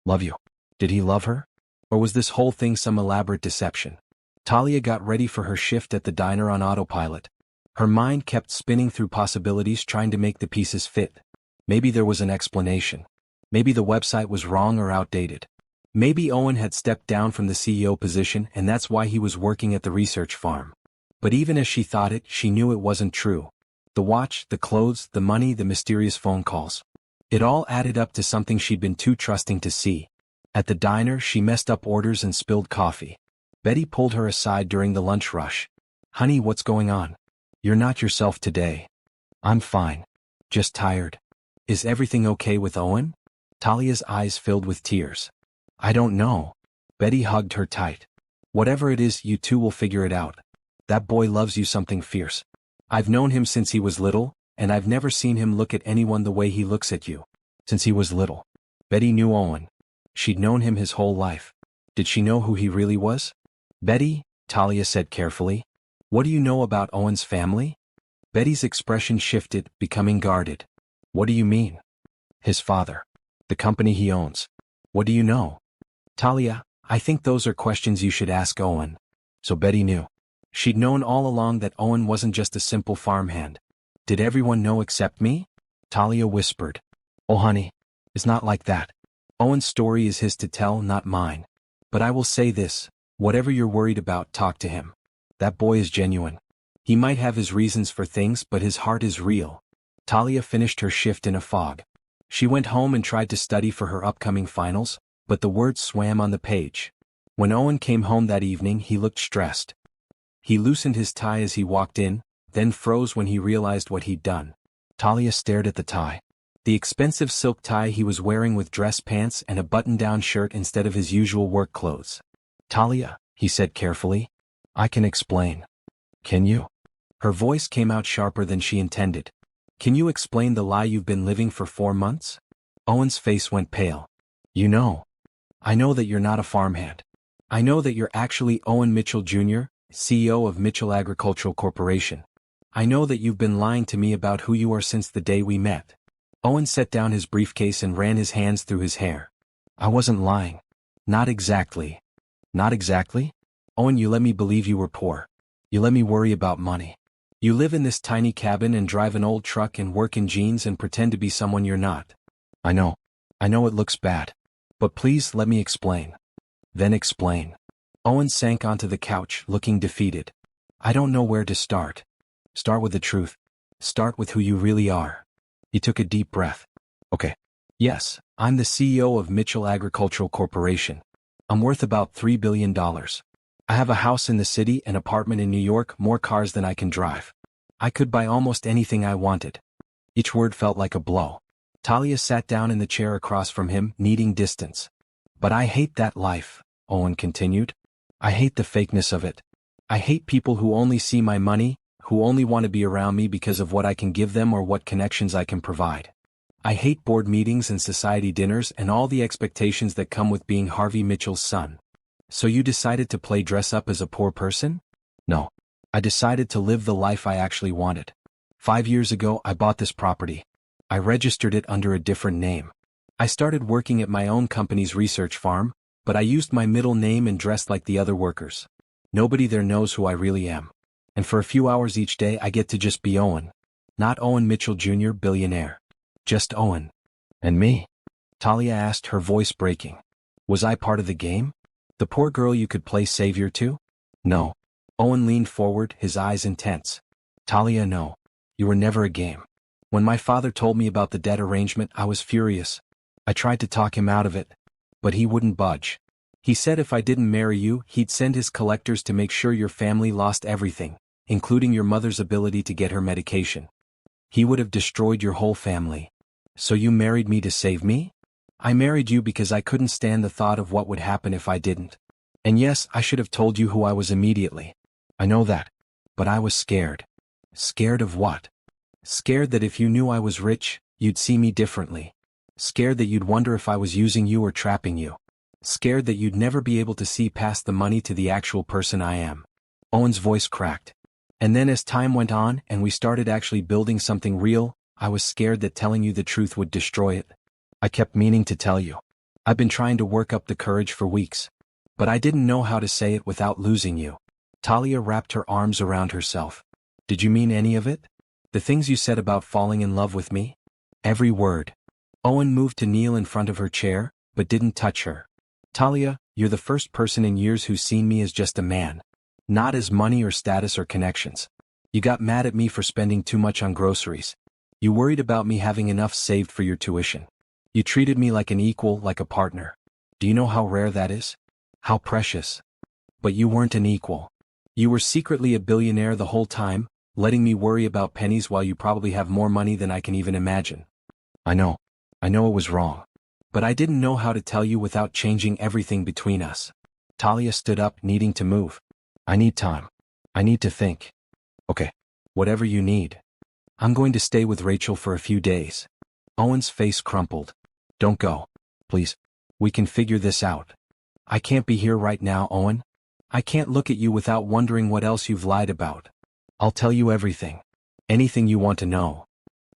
Love you. Did he love her? Or was this whole thing some elaborate deception? Talia got ready for her shift at the diner on autopilot. Her mind kept spinning through possibilities, trying to make the pieces fit. Maybe there was an explanation. Maybe the website was wrong or outdated. Maybe Owen had stepped down from the CEO position and that's why he was working at the research farm. But even as she thought it, she knew it wasn't true. The watch, the clothes, the money, the mysterious phone calls. It all added up to something she'd been too trusting to see. At the diner, she messed up orders and spilled coffee. Betty pulled her aside during the lunch rush. Honey, what's going on? You're not yourself today. I'm fine. Just tired. Is everything okay with Owen? Talia's eyes filled with tears. I don't know. Betty hugged her tight. Whatever it is, you two will figure it out. That boy loves you something fierce. I've known him since he was little, and I've never seen him look at anyone the way he looks at you. Since he was little. Betty knew Owen. She'd known him his whole life. Did she know who he really was? Betty, Talia said carefully. What do you know about Owen's family? Betty's expression shifted, becoming guarded. What do you mean? His father. The company he owns. What do you know? Talia, I think those are questions you should ask Owen. So Betty knew. She'd known all along that Owen wasn't just a simple farmhand. Did everyone know except me? Talia whispered. Oh honey, it's not like that. Owen's story is his to tell, not mine. But I will say this, whatever you're worried about, talk to him. That boy is genuine. He might have his reasons for things, but his heart is real. Talia finished her shift in a fog. She went home and tried to study for her upcoming finals, but the words swam on the page. When Owen came home that evening, he looked stressed. He loosened his tie as he walked in, then froze when he realized what he'd done. Talia stared at the tie. The expensive silk tie he was wearing with dress pants and a button-down shirt instead of his usual work clothes. Talia, he said carefully, I can explain. Can you? Her voice came out sharper than she intended. Can you explain the lie you've been living for 4 months? Owen's face went pale. You know. I know that you're not a farmhand. I know that you're actually Owen Mitchell Jr., CEO of Mitchell Agricultural Corporation. I know that you've been lying to me about who you are since the day we met. Owen set down his briefcase and ran his hands through his hair. I wasn't lying. Not exactly. Not exactly? Owen, you let me believe you were poor. You let me worry about money. You live in this tiny cabin and drive an old truck and work in jeans and pretend to be someone you're not. I know. I know it looks bad. But please let me explain. Then explain. Owen sank onto the couch, looking defeated. I don't know where to start. Start with the truth. Start with who you really are. He took a deep breath. Okay. Yes, I'm the CEO of Mitchell Agricultural Corporation. I'm worth about $3 billion. I have a house in the city, an apartment in New York, more cars than I can drive. I could buy almost anything I wanted. Each word felt like a blow. Talia sat down in the chair across from him, needing distance. But I hate that life, Owen continued. I hate the fakeness of it. I hate people who only see my money, who only want to be around me because of what I can give them or what connections I can provide. I hate board meetings and society dinners and all the expectations that come with being Harvey Mitchell's son. So you decided to play dress up as a poor person? No. I decided to live the life I actually wanted. 5 years ago, I bought this property. I registered it under a different name. I started working at my own company's research farm, but I used my middle name and dressed like the other workers. Nobody there knows who I really am. And for a few hours each day, I get to just be Owen. Not Owen Mitchell Jr., billionaire. Just Owen. And me? Talia asked, her voice breaking. Was I part of the game? The poor girl you could play savior to? No. Owen leaned forward, his eyes intense. Talia, no. You were never a game. When my father told me about the debt arrangement, I was furious. I tried to talk him out of it. But he wouldn't budge. He said if I didn't marry you, he'd send his collectors to make sure your family lost everything, including your mother's ability to get her medication. He would have destroyed your whole family. So you married me to save me? I married you because I couldn't stand the thought of what would happen if I didn't. And yes, I should have told you who I was immediately. I know that. But I was scared. Scared of what? Scared that if you knew I was rich, you'd see me differently. Scared that you'd wonder if I was using you or trapping you. Scared that you'd never be able to see past the money to the actual person I am. Owen's voice cracked. And then as time went on and we started actually building something real, I was scared that telling you the truth would destroy it. I kept meaning to tell you. I've been trying to work up the courage for weeks. But I didn't know how to say it without losing you. Talia wrapped her arms around herself. Did you mean any of it? The things you said about falling in love with me? Every word. Owen moved to kneel in front of her chair, but didn't touch her. Talia, you're the first person in years who's seen me as just a man. Not as money or status or connections. You got mad at me for spending too much on groceries. You worried about me having enough saved for your tuition. You treated me like an equal, like a partner. Do you know how rare that is? How precious. But you weren't an equal. You were secretly a billionaire the whole time, letting me worry about pennies while you probably have more money than I can even imagine. I know it was wrong. But I didn't know how to tell you without changing everything between us. Talia stood up, needing to move. I need time. I need to think. Okay. Whatever you need. I'm going to stay with Rachel for a few days. Owen's face crumpled. Don't go. Please. We can figure this out. I can't be here right now, Owen. I can't look at you without wondering what else you've lied about. I'll tell you everything. Anything you want to know.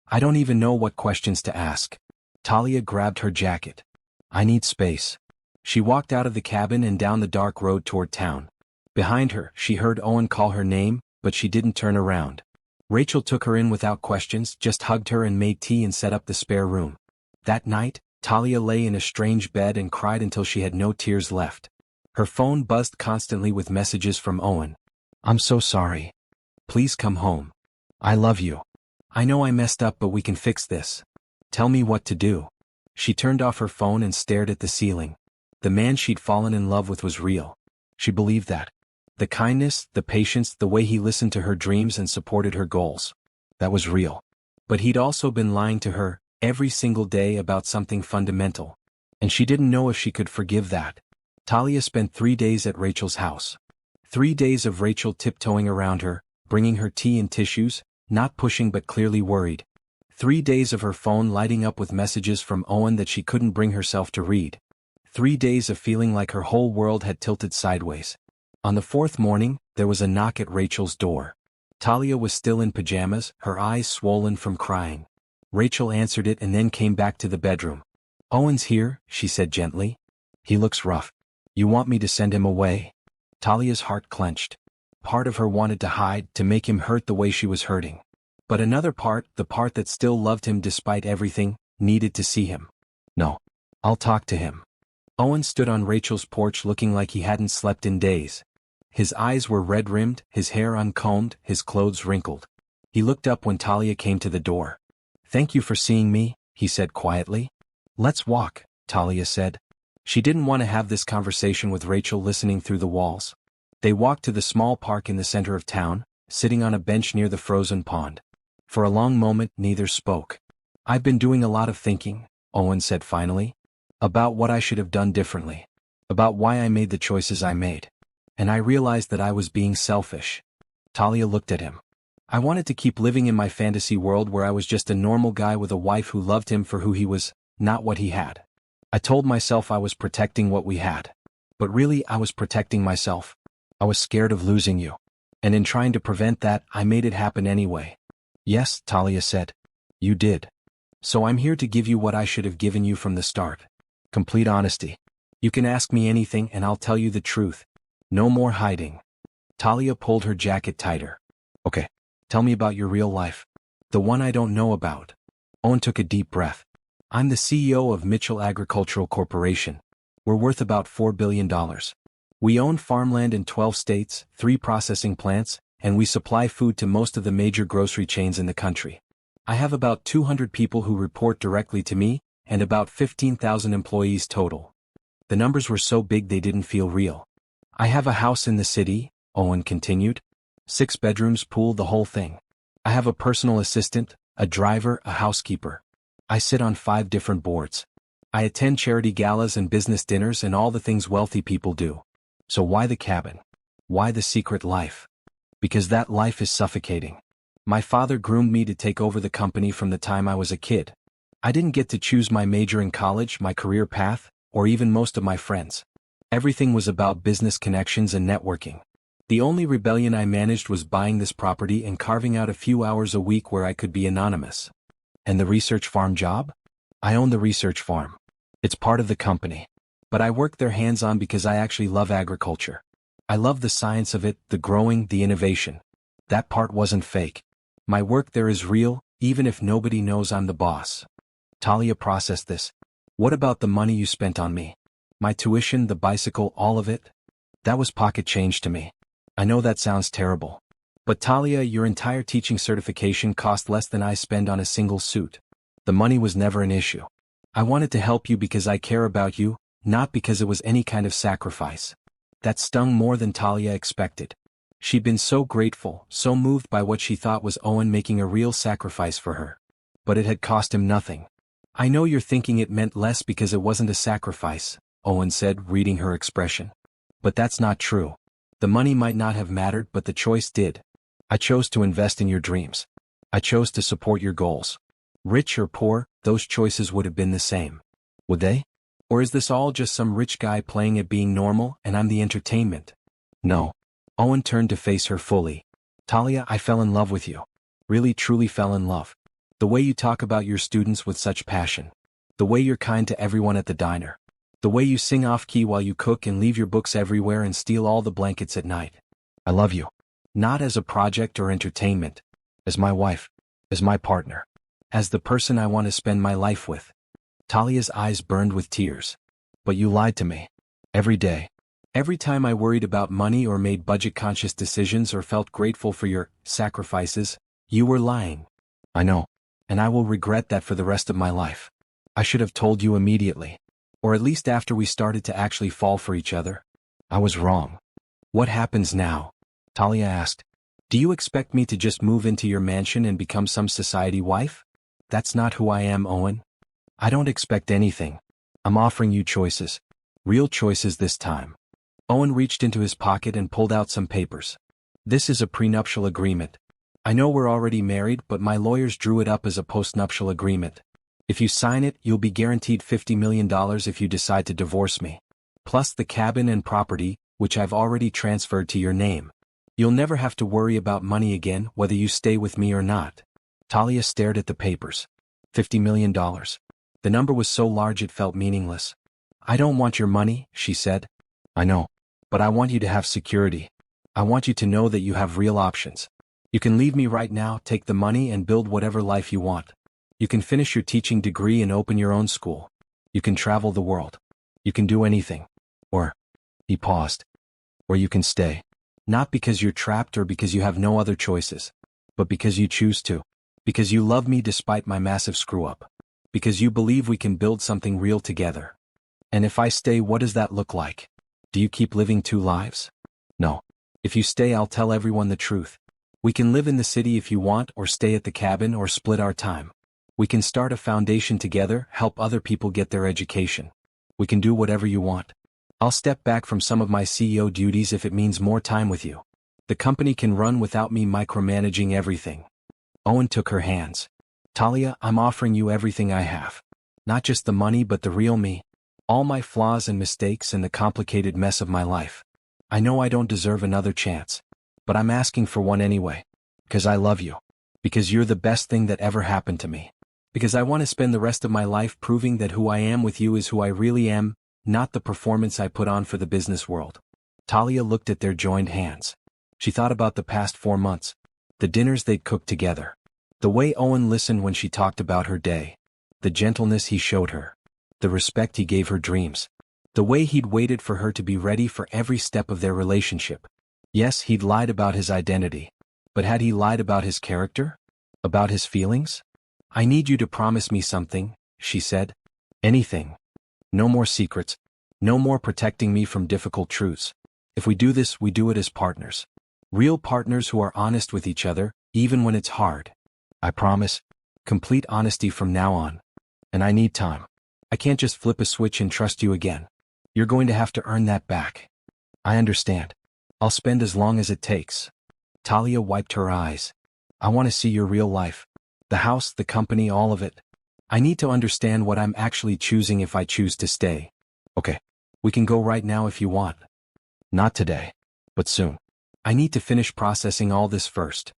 I don't even know what questions to ask. Talia grabbed her jacket. I need space. She walked out of the cabin and down the dark road toward town. Behind her, she heard Owen call her name, but she didn't turn around. Rachel took her in without questions, just hugged her and made tea and set up the spare room. That night, Talia lay in a strange bed and cried until she had no tears left. Her phone buzzed constantly with messages from Owen. I'm so sorry. Please come home. I love you. I know I messed up, but we can fix this. Tell me what to do. She turned off her phone and stared at the ceiling. The man she'd fallen in love with was real. She believed that. The kindness, the patience, the way he listened to her dreams and supported her goals. That was real. But he'd also been lying to her, every single day about something fundamental. And she didn't know if she could forgive that. Talia spent 3 days at Rachel's house. 3 days of Rachel tiptoeing around her, bringing her tea and tissues, not pushing but clearly worried. 3 days of her phone lighting up with messages from Owen that she couldn't bring herself to read. 3 days of feeling like her whole world had tilted sideways. On the 4th morning, there was a knock at Rachel's door. Talia was still in pajamas, her eyes swollen from crying. Rachel answered it and then came back to the bedroom. Owen's here, she said gently. He looks rough. You want me to send him away? Talia's heart clenched. Part of her wanted to hide, to make him hurt the way she was hurting. But another part, the part that still loved him despite everything, needed to see him. No. I'll talk to him. Owen stood on Rachel's porch looking like he hadn't slept in days. His eyes were red-rimmed, his hair uncombed, his clothes wrinkled. He looked up when Talia came to the door. Thank you for seeing me, he said quietly. Let's walk, Talia said. She didn't want to have this conversation with Rachel listening through the walls. They walked to the small park in the center of town, sitting on a bench near the frozen pond. For a long moment, neither spoke. I've been doing a lot of thinking, Owen said finally. About what I should have done differently. About why I made the choices I made. And I realized that I was being selfish. Talia looked at him. I wanted to keep living in my fantasy world where I was just a normal guy with a wife who loved him for who he was, not what he had. I told myself I was protecting what we had. But really, I was protecting myself. I was scared of losing you. And in trying to prevent that, I made it happen anyway. Yes, Talia said. You did. So I'm here to give you what I should have given you from the start. Complete honesty. You can ask me anything and I'll tell you the truth. No more hiding. Talia pulled her jacket tighter. Okay. Tell me about your real life. The one I don't know about. Owen took a deep breath. I'm the CEO of Mitchell Agricultural Corporation. We're worth about $4 billion. We own farmland in 12 states, 3 processing plants, and we supply food to most of the major grocery chains in the country. I have about 200 people who report directly to me, and about 15,000 employees total. The numbers were so big they didn't feel real. I have a house in the city, Owen continued. 6 bedrooms, pool, the whole thing. I have a personal assistant, a driver, a housekeeper. I sit on 5 different boards. I attend charity galas and business dinners and all the things wealthy people do. So why the cabin? Why the secret life? Because that life is suffocating. My father groomed me to take over the company from the time I was a kid. I didn't get to choose my major in college, my career path, or even most of my friends. Everything was about business connections and networking. The only rebellion I managed was buying this property and carving out a few hours a week where I could be anonymous. And the research farm job? I own the research farm. It's part of the company. But I work there hands-on because I actually love agriculture. I love the science of it, the growing, the innovation. That part wasn't fake. My work there is real, even if nobody knows I'm the boss. Talia processed this. What about the money you spent on me? My tuition, the bicycle, all of it? That was pocket change to me. I know that sounds terrible. But Talia, your entire teaching certification cost less than I spend on a single suit. The money was never an issue. I wanted to help you because I care about you, not because it was any kind of sacrifice. That stung more than Talia expected. She'd been so grateful, so moved by what she thought was Owen making a real sacrifice for her. But it had cost him nothing. "I know you're thinking it meant less because it wasn't a sacrifice," Owen said, reading her expression. "But that's not true. The money might not have mattered, but the choice did. I chose to invest in your dreams. I chose to support your goals. Rich or poor, those choices would have been the same. Would they? Or is this all just some rich guy playing at being normal and I'm the entertainment?" "No." Owen turned to face her fully. "Talia, I fell in love with you. Really truly fell in love. The way you talk about your students with such passion. The way you're kind to everyone at the diner. The way you sing off-key while you cook and leave your books everywhere and steal all the blankets at night. I love you. Not as a project or entertainment. As my wife. As my partner. As the person I want to spend my life with." Talia's eyes burned with tears. "But you lied to me. Every day. Every time I worried about money or made budget-conscious decisions or felt grateful for your sacrifices, you were lying." "I know. And I will regret that for the rest of my life. I should have told you immediately. Or at least after we started to actually fall for each other. I was wrong." "What happens now?" Talia asked. "Do you expect me to just move into your mansion and become some society wife? That's not who I am, Owen. I don't expect anything. I'm offering you choices. Real choices this time." Owen reached into his pocket and pulled out some papers. "This is a prenuptial agreement. I know we're already married, but my lawyers drew it up as a postnuptial agreement. If you sign it, you'll be guaranteed $50 million if you decide to divorce me. Plus the cabin and property, which I've already transferred to your name. You'll never have to worry about money again, whether you stay with me or not." Talia stared at the papers. $50 million. The number was so large it felt meaningless. "I don't want your money," she said. "I know. But I want you to have security. I want you to know that you have real options. You can leave me right now, take the money and build whatever life you want. You can finish your teaching degree and open your own school. You can travel the world. You can do anything. Or," he paused, "or you can stay. Not because you're trapped or because you have no other choices. But because you choose to. Because you love me despite my massive screw-up. Because you believe we can build something real together. And if I stay, what does that look like? Do you keep living two lives? No. If you stay, I'll tell everyone the truth. We can live in the city if you want, or stay at the cabin, or split our time. We can start a foundation together, help other people get their education. We can do whatever you want. I'll step back from some of my CEO duties if it means more time with you. The company can run without me micromanaging everything." Owen took her hands. "Talia, I'm offering you everything I have. Not just the money but the real me. All my flaws and mistakes and the complicated mess of my life. I know I don't deserve another chance. But I'm asking for one anyway. Because I love you. Because you're the best thing that ever happened to me. Because I want to spend the rest of my life proving that who I am with you is who I really am, not the performance I put on for the business world." Talia looked at their joined hands. She thought about the past 4 months. The dinners they'd cooked together. The way Owen listened when she talked about her day. The gentleness he showed her. The respect he gave her dreams. The way he'd waited for her to be ready for every step of their relationship. Yes, he'd lied about his identity. But had he lied about his character? About his feelings? "I need you to promise me something," she said. "Anything. No more secrets. No more protecting me from difficult truths. If we do this, we do it as partners. Real partners who are honest with each other, even when it's hard. I promise. Complete honesty from now on. And I need time. I can't just flip a switch and trust you again. You're going to have to earn that back." "I understand. I'll spend as long as it takes." Talia wiped her eyes. "I want to see your real life. The house, the company, all of it. I need to understand what I'm actually choosing if I choose to stay." "Okay. We can go right now if you want." "Not today. But soon. I need to finish processing all this first."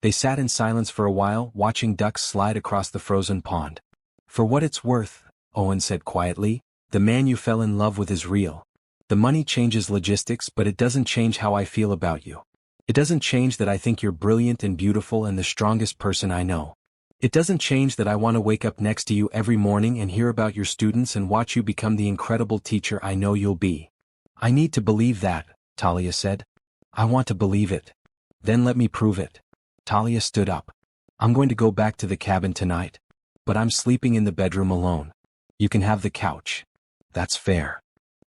They sat in silence for a while, watching ducks slide across the frozen pond. "For what it's worth," Owen said quietly, "the man you fell in love with is real. The money changes logistics, but it doesn't change how I feel about you. It doesn't change that I think you're brilliant and beautiful and the strongest person I know. It doesn't change that I want to wake up next to you every morning and hear about your students and watch you become the incredible teacher I know you'll be." "I need to believe that," Talia said. "I want to believe it. Then let me prove it." Talia stood up. "I'm going to go back to the cabin tonight. But I'm sleeping in the bedroom alone. You can have the couch. That's fair.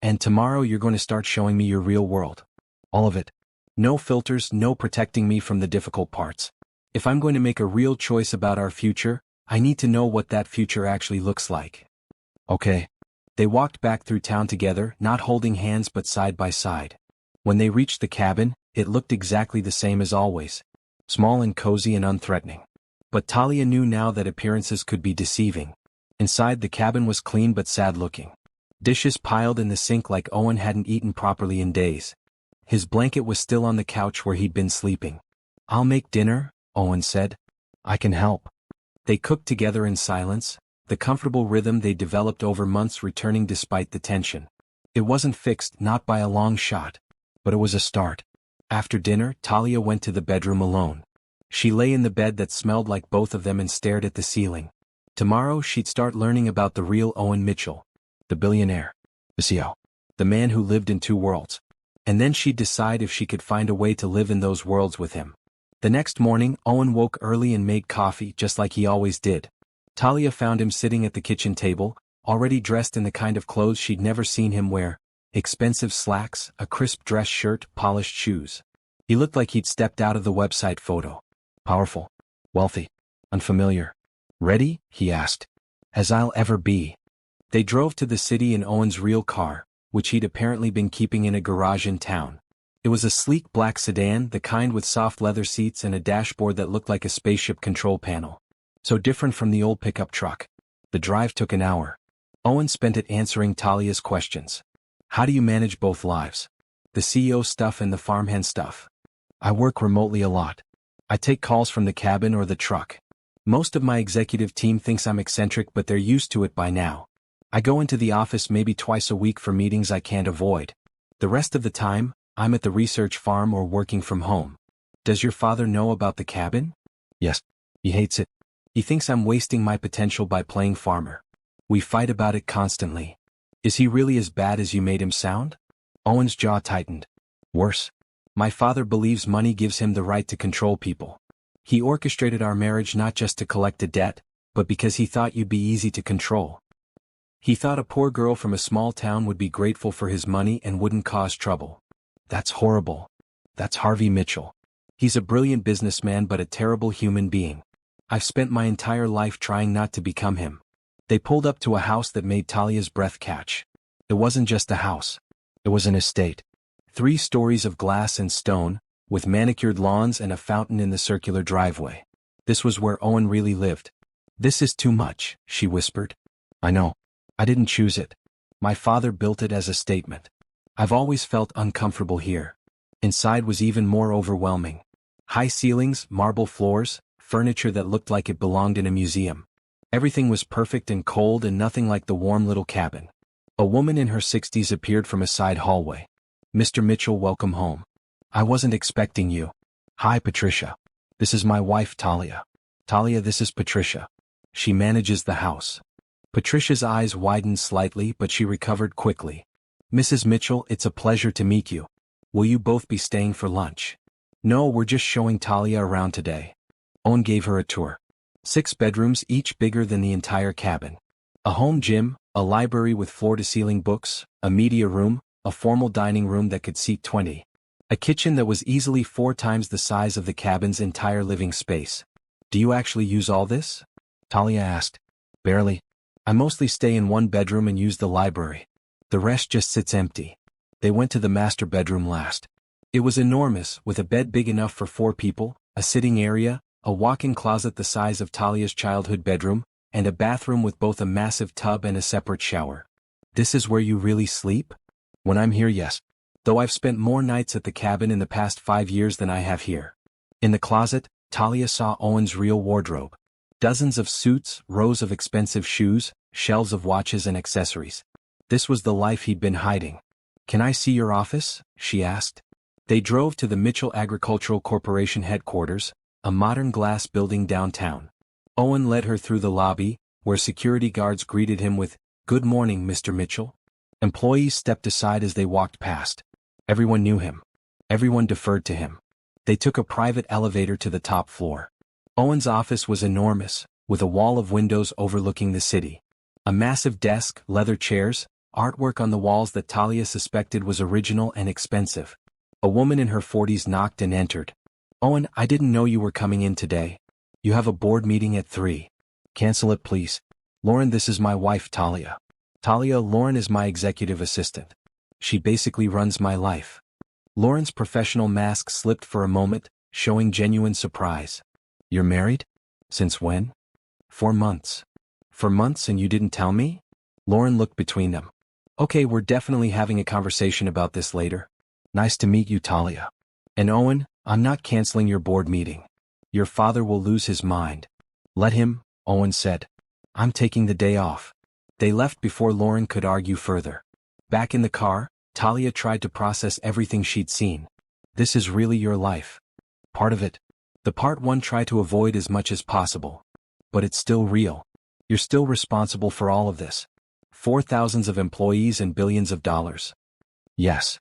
And tomorrow you're going to start showing me your real world. All of it. No filters, no protecting me from the difficult parts. If I'm going to make a real choice about our future, I need to know what that future actually looks like. Okay. They walked back through town together, not holding hands but side by side. When they reached the cabin, it looked exactly the same as always. Small and cozy and unthreatening. But Talia knew now that appearances could be deceiving. Inside, the cabin was clean but sad-looking. Dishes piled in the sink like Owen hadn't eaten properly in days. His blanket was still on the couch where he'd been sleeping. "I'll make dinner," Owen said. "I can help." They cooked together in silence, the comfortable rhythm they developed over months returning despite the tension. It wasn't fixed, not by a long shot. But it was a start. After dinner, Talia went to the bedroom alone. She lay in the bed that smelled like both of them and stared at the ceiling. Tomorrow she'd start learning about the real Owen Mitchell. The billionaire. The CEO. The man who lived in two worlds. And then she'd decide if she could find a way to live in those worlds with him. The next morning, Owen woke early and made coffee just like he always did. Talia found him sitting at the kitchen table, already dressed in the kind of clothes she'd never seen him wear. Expensive slacks, a crisp dress shirt, polished shoes. He looked like he'd stepped out of the website photo. Powerful. Wealthy. Unfamiliar. "Ready?" he asked. "As I'll ever be." They drove to the city in Owen's real car, which he'd apparently been keeping in a garage in town. It was a sleek black sedan, the kind with soft leather seats and a dashboard that looked like a spaceship control panel. So different from the old pickup truck. The drive took an hour. Owen spent it answering Talia's questions. "How do you manage both lives? The CEO stuff and the farmhand stuff?" "I work remotely a lot. I take calls from the cabin or the truck. Most of my executive team thinks I'm eccentric, but they're used to it by now. I go into the office maybe twice a week for meetings I can't avoid. The rest of the time, I'm at the research farm or working from home." "Does your father know about the cabin?" "Yes. He hates it. He thinks I'm wasting my potential by playing farmer. We fight about it constantly." "Is he really as bad as you made him sound?" Owen's jaw tightened. "Worse. My father believes money gives him the right to control people. He orchestrated our marriage not just to collect a debt, but because he thought you'd be easy to control. He thought a poor girl from a small town would be grateful for his money and wouldn't cause trouble." "That's horrible. That's Harvey Mitchell. He's a brilliant businessman but a terrible human being. I've spent my entire life trying not to become him." They pulled up to a house that made Talia's breath catch. It wasn't just a house. It was an estate. 3 stories of glass and stone, with manicured lawns and a fountain in the circular driveway. This was where Owen really lived. "This is too much," she whispered. "I know. I didn't choose it. My father built it as a statement. I've always felt uncomfortable here." Inside was even more overwhelming. High ceilings, marble floors, furniture that looked like it belonged in a museum. Everything was perfect and cold and nothing like the warm little cabin. A woman in her 60s appeared from a side hallway. "Mr. Mitchell, welcome home. I wasn't expecting you." "Hi, Patricia. This is my wife, Talia." "Talia, this is Patricia. She manages the house." Patricia's eyes widened slightly, but she recovered quickly. "Mrs. Mitchell, it's a pleasure to meet you. Will you both be staying for lunch?" "No, we're just showing Talia around today." Owen gave her a tour. 6 bedrooms, each bigger than the entire cabin. A home gym, a library with floor-to-ceiling books, a media room, a formal dining room that could seat 20. A kitchen that was easily 4 times the size of the cabin's entire living space. "Do you actually use all this?" Talia asked. "Barely. I mostly stay in one bedroom and use the library. The rest just sits empty." They went to the master bedroom last. It was enormous, with a bed big enough for 4 people, a sitting area, a walk-in closet the size of Talia's childhood bedroom, and a bathroom with both a massive tub and a separate shower. "This is where you really sleep?" "When I'm here, yes. Though I've spent more nights at the cabin in the past 5 years than I have here." In the closet, Talia saw Owen's real wardrobe. Dozens of suits, rows of expensive shoes, shelves of watches and accessories. This was the life he'd been hiding. "Can I see your office?" she asked. They drove to the Mitchell Agricultural Corporation headquarters, a modern glass building downtown. Owen led her through the lobby, where security guards greeted him with, "Good morning, Mr. Mitchell." Employees stepped aside as they walked past. Everyone knew him. Everyone deferred to him. They took a private elevator to the top floor. Owen's office was enormous, with a wall of windows overlooking the city. A massive desk, leather chairs, artwork on the walls that Talia suspected was original and expensive. A woman in her 40s knocked and entered. "Owen, I didn't know you were coming in today. You have a board meeting at 3. Cancel it, please. Lauren, this is my wife, Talia. Lauren is my executive assistant. She basically runs my life." Lauren's professional mask slipped for a moment, showing genuine surprise. "You're married? Since when?" "4 months. For months and you didn't tell me?" Lauren looked between them. "Okay, we're definitely having a conversation about this later. Nice to meet you, Talia. And Owen, I'm not canceling your board meeting. Your father will lose his mind." "Let him," Owen said. "I'm taking the day off." They left before Lauren could argue further. Back in the car, Talia tried to process everything she'd seen. This is really your life. Part of it. The part one tried to avoid as much as possible. But it's still real. You're still responsible for all of this. For thousands of employees and billions of dollars. Yes.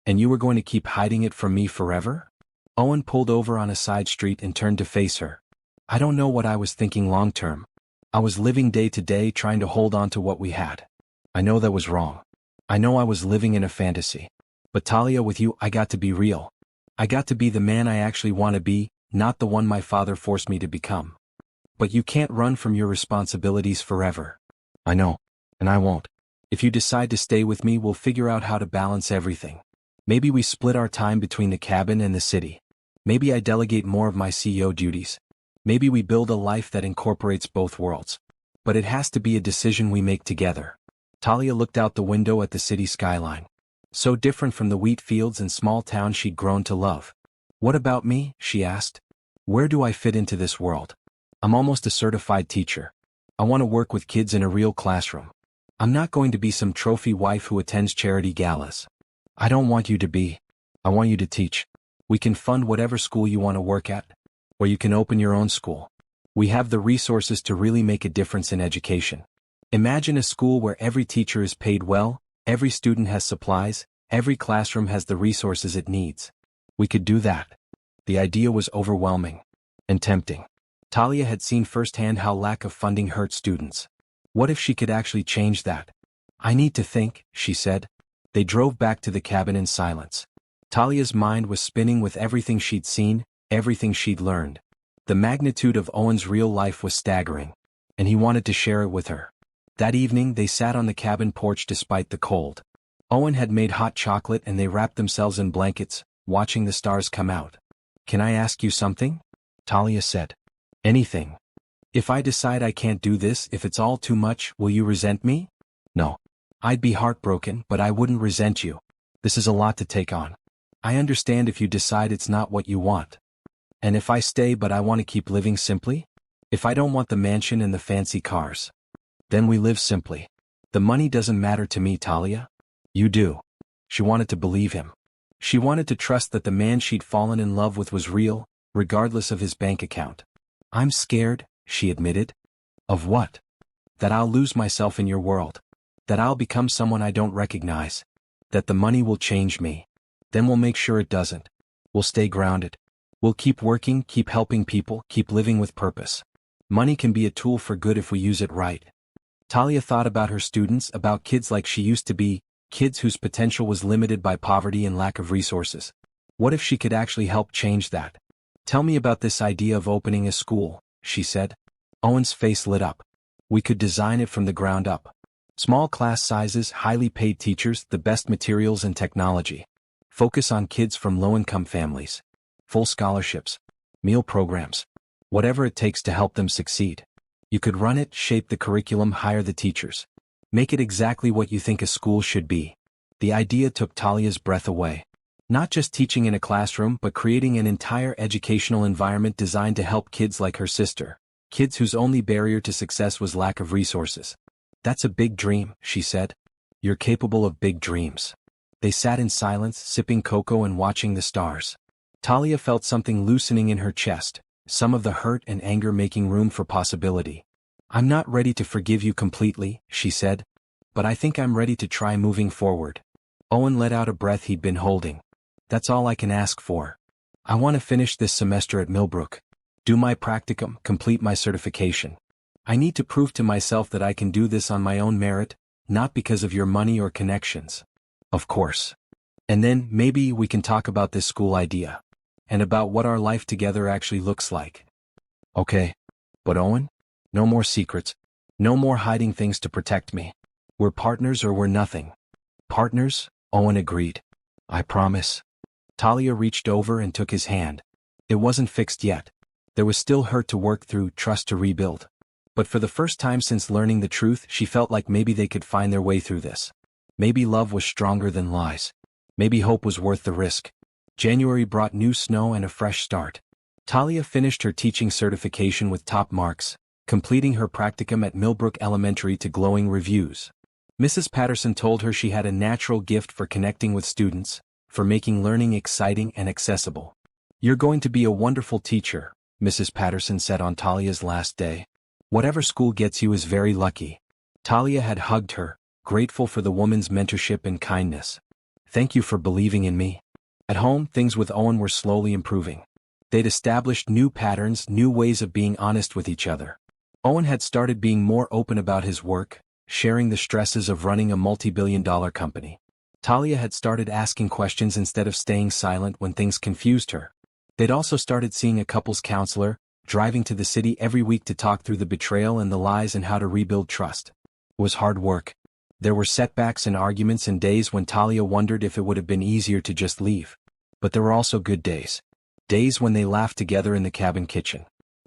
And you were going to keep hiding it from me forever? Owen pulled over on a side street and turned to face her. "I don't know what I was thinking long term. I was living day to day trying to hold on to what we had. I know that was wrong. I know I was living in a fantasy. But Talia, with you I got to be real. I got to be the man I actually want to be, not the one my father forced me to become. But you can't run from your responsibilities forever." "I know. And I won't. If you decide to stay with me, we'll figure out how to balance everything. Maybe we split our time between the cabin and the city. Maybe I delegate more of my CEO duties. Maybe we build a life that incorporates both worlds. But it has to be a decision we make together." Talia looked out the window at the city skyline. So different from the wheat fields and small towns she'd grown to love. "What about me?" she asked. "Where do I fit into this world? I'm almost a certified teacher. I want to work with kids in a real classroom. I'm not going to be some trophy wife who attends charity galas. I don't want you to be. I want you to teach. We can fund whatever school you want to work at. Or you can open your own school. We have the resources to really make a difference in education. Imagine a school where every teacher is paid well, every student has supplies, every classroom has the resources it needs. We could do that." The idea was overwhelming. And tempting. Talia had seen firsthand how lack of funding hurt students. What if she could actually change that? "I need to think," she said. They drove back to the cabin in silence. Talia's mind was spinning with everything she'd seen, everything she'd learned. The magnitude of Owen's real life was staggering. And he wanted to share it with her. That evening they sat on the cabin porch despite the cold. Owen had made hot chocolate and they wrapped themselves in blankets, watching the stars come out. "Can I ask you something?" Talia said. "Anything. If I decide I can't do this, if it's all too much, will you resent me?" "No. I'd be heartbroken, but I wouldn't resent you. This is a lot to take on. I understand if you decide it's not what you want. And if I stay but I want to keep living simply? If I don't want the mansion and the fancy cars? Then we live simply. The money doesn't matter to me, Talia. You do." She wanted to believe him. She wanted to trust that the man she'd fallen in love with was real, regardless of his bank account. "I'm scared," she admitted. "Of what?" "That I'll lose myself in your world. That I'll become someone I don't recognize. That the money will change me. Then we'll make sure it doesn't. We'll stay grounded. We'll keep working, keep helping people, keep living with purpose. Money can be a tool for good if we use it right." Talia thought about her students, about kids like she used to be, kids whose potential was limited by poverty and lack of resources. What if she could actually help change that? "Tell me about this idea of opening a school," she said. Owen's face lit up. "We could design it from the ground up. Small class sizes, highly paid teachers, the best materials and technology. Focus on kids from low-income families. Full scholarships. Meal programs. Whatever it takes to help them succeed. You could run it, shape the curriculum, hire the teachers. Make it exactly what you think a school should be." The idea took Talia's breath away. Not just teaching in a classroom, but creating an entire educational environment designed to help kids like her sister. Kids whose only barrier to success was lack of resources. "That's a big dream," she said. "You're capable of big dreams." They sat in silence, sipping cocoa and watching the stars. Talia felt something loosening in her chest, some of the hurt and anger making room for possibility. "I'm not ready to forgive you completely," she said. "But I think I'm ready to try moving forward." Owen let out a breath he'd been holding. "That's all I can ask for. I want to finish this semester at Millbrook. Do my practicum, complete my certification. I need to prove to myself that I can do this on my own merit, not because of your money or connections." "Of course. And then, maybe we can talk about this school idea. And about what our life together actually looks like. Okay. But Owen? No more secrets. No more hiding things to protect me. We're partners or we're nothing. Partners? Owen agreed. I promise. Talia reached over and took his hand. It wasn't fixed yet. There was still hurt to work through, trust to rebuild. But for the first time since learning the truth, she felt like maybe they could find their way through this. Maybe love was stronger than lies. Maybe hope was worth the risk. January brought new snow and a fresh start. Talia finished her teaching certification with top marks, completing her practicum at Millbrook Elementary to glowing reviews. Mrs. Patterson told her she had a natural gift for connecting with students, for making learning exciting and accessible. You're going to be a wonderful teacher, Mrs. Patterson said on Talia's last day. Whatever school gets you is very lucky. Talia had hugged her, grateful for the woman's mentorship and kindness. Thank you for believing in me. At home, things with Owen were slowly improving. They'd established new patterns, new ways of being honest with each other. Owen had started being more open about his work, sharing the stresses of running a multi-billion-dollar company. Talia had started asking questions instead of staying silent when things confused her. They'd also started seeing a couples counselor, driving to the city every week to talk through the betrayal and the lies and how to rebuild trust. It was hard work. There were setbacks and arguments and days when Talia wondered if it would have been easier to just leave. But there were also good days. Days when they laughed together in the cabin kitchen.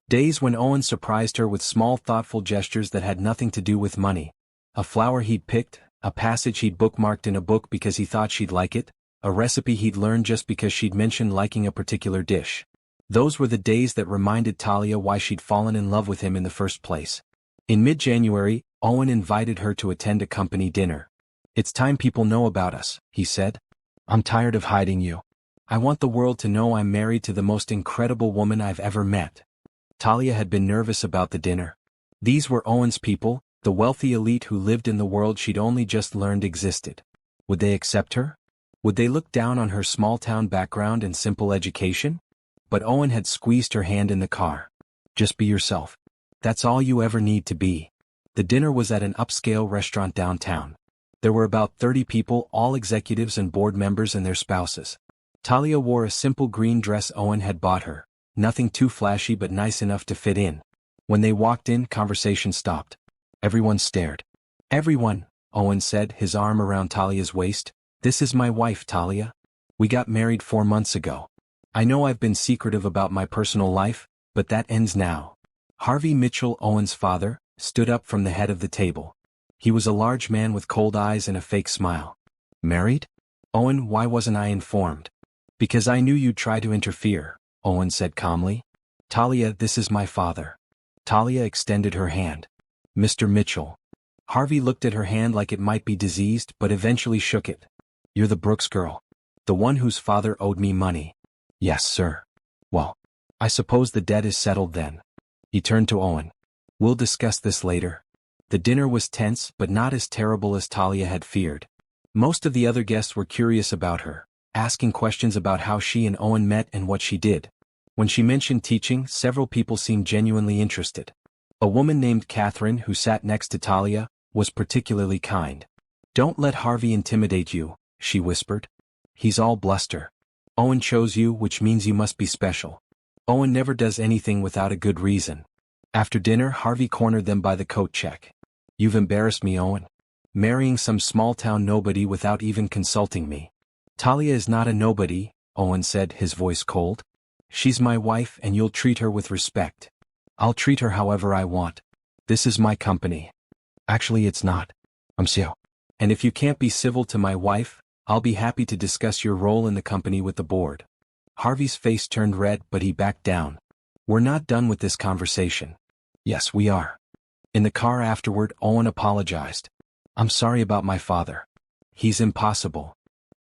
Days when Owen surprised her with small thoughtful gestures that had nothing to do with money. A flower he'd picked, a passage he'd bookmarked in a book because he thought she'd like it, a recipe he'd learned just because she'd mentioned liking a particular dish. Those were the days that reminded Talia why she'd fallen in love with him in the first place. In mid-January, Owen invited her to attend a company dinner. It's time people know about us, he said. I'm tired of hiding you. I want the world to know I'm married to the most incredible woman I've ever met. Talia had been nervous about the dinner. These were Owen's people, the wealthy elite who lived in the world she'd only just learned existed. Would they accept her? Would they look down on her small-town background and simple education? But Owen had squeezed her hand in the car. Just be yourself. That's all you ever need to be. The dinner was at an upscale restaurant downtown. There were about 30 people, all executives and board members and their spouses. Talia wore a simple green dress Owen had bought her, nothing too flashy but nice enough to fit in. When they walked in, conversation stopped. Everyone stared. Everyone, Owen said, his arm around Talia's waist. This is my wife, Talia. We got married 4 months ago. I know I've been secretive about my personal life, but that ends now. Harvey Mitchell, Owen's father, stood up from the head of the table. He was a large man with cold eyes and a fake smile. Married? Owen, why wasn't I informed? Because I knew you'd try to interfere, Owen said calmly. Talia, this is my father. Talia extended her hand. Mr. Mitchell. Harvey looked at her hand like it might be diseased but eventually shook it. You're the Brooks girl. The one whose father owed me money. Yes, sir. Well, I suppose the debt is settled then. He turned to Owen. We'll discuss this later. The dinner was tense but not as terrible as Talia had feared. Most of the other guests were curious about her, asking questions about how she and Owen met and what she did. When she mentioned teaching, several people seemed genuinely interested. A woman named Catherine, who sat next to Talia, was particularly kind. Don't let Harvey intimidate you, she whispered. He's all bluster. Owen chose you, which means you must be special. Owen never does anything without a good reason. After dinner, Harvey cornered them by the coat check. You've embarrassed me, Owen. Marrying some small-town nobody without even consulting me. Talia is not a nobody, Owen said, his voice cold. She's my wife and you'll treat her with respect. I'll treat her however I want. This is my company. Actually, it's not. I'm CEO. And if you can't be civil to my wife, I'll be happy to discuss your role in the company with the board. Harvey's face turned red, but he backed down. We're not done with this conversation. Yes, we are. In the car afterward, Owen apologized. I'm sorry about my father. He's impossible.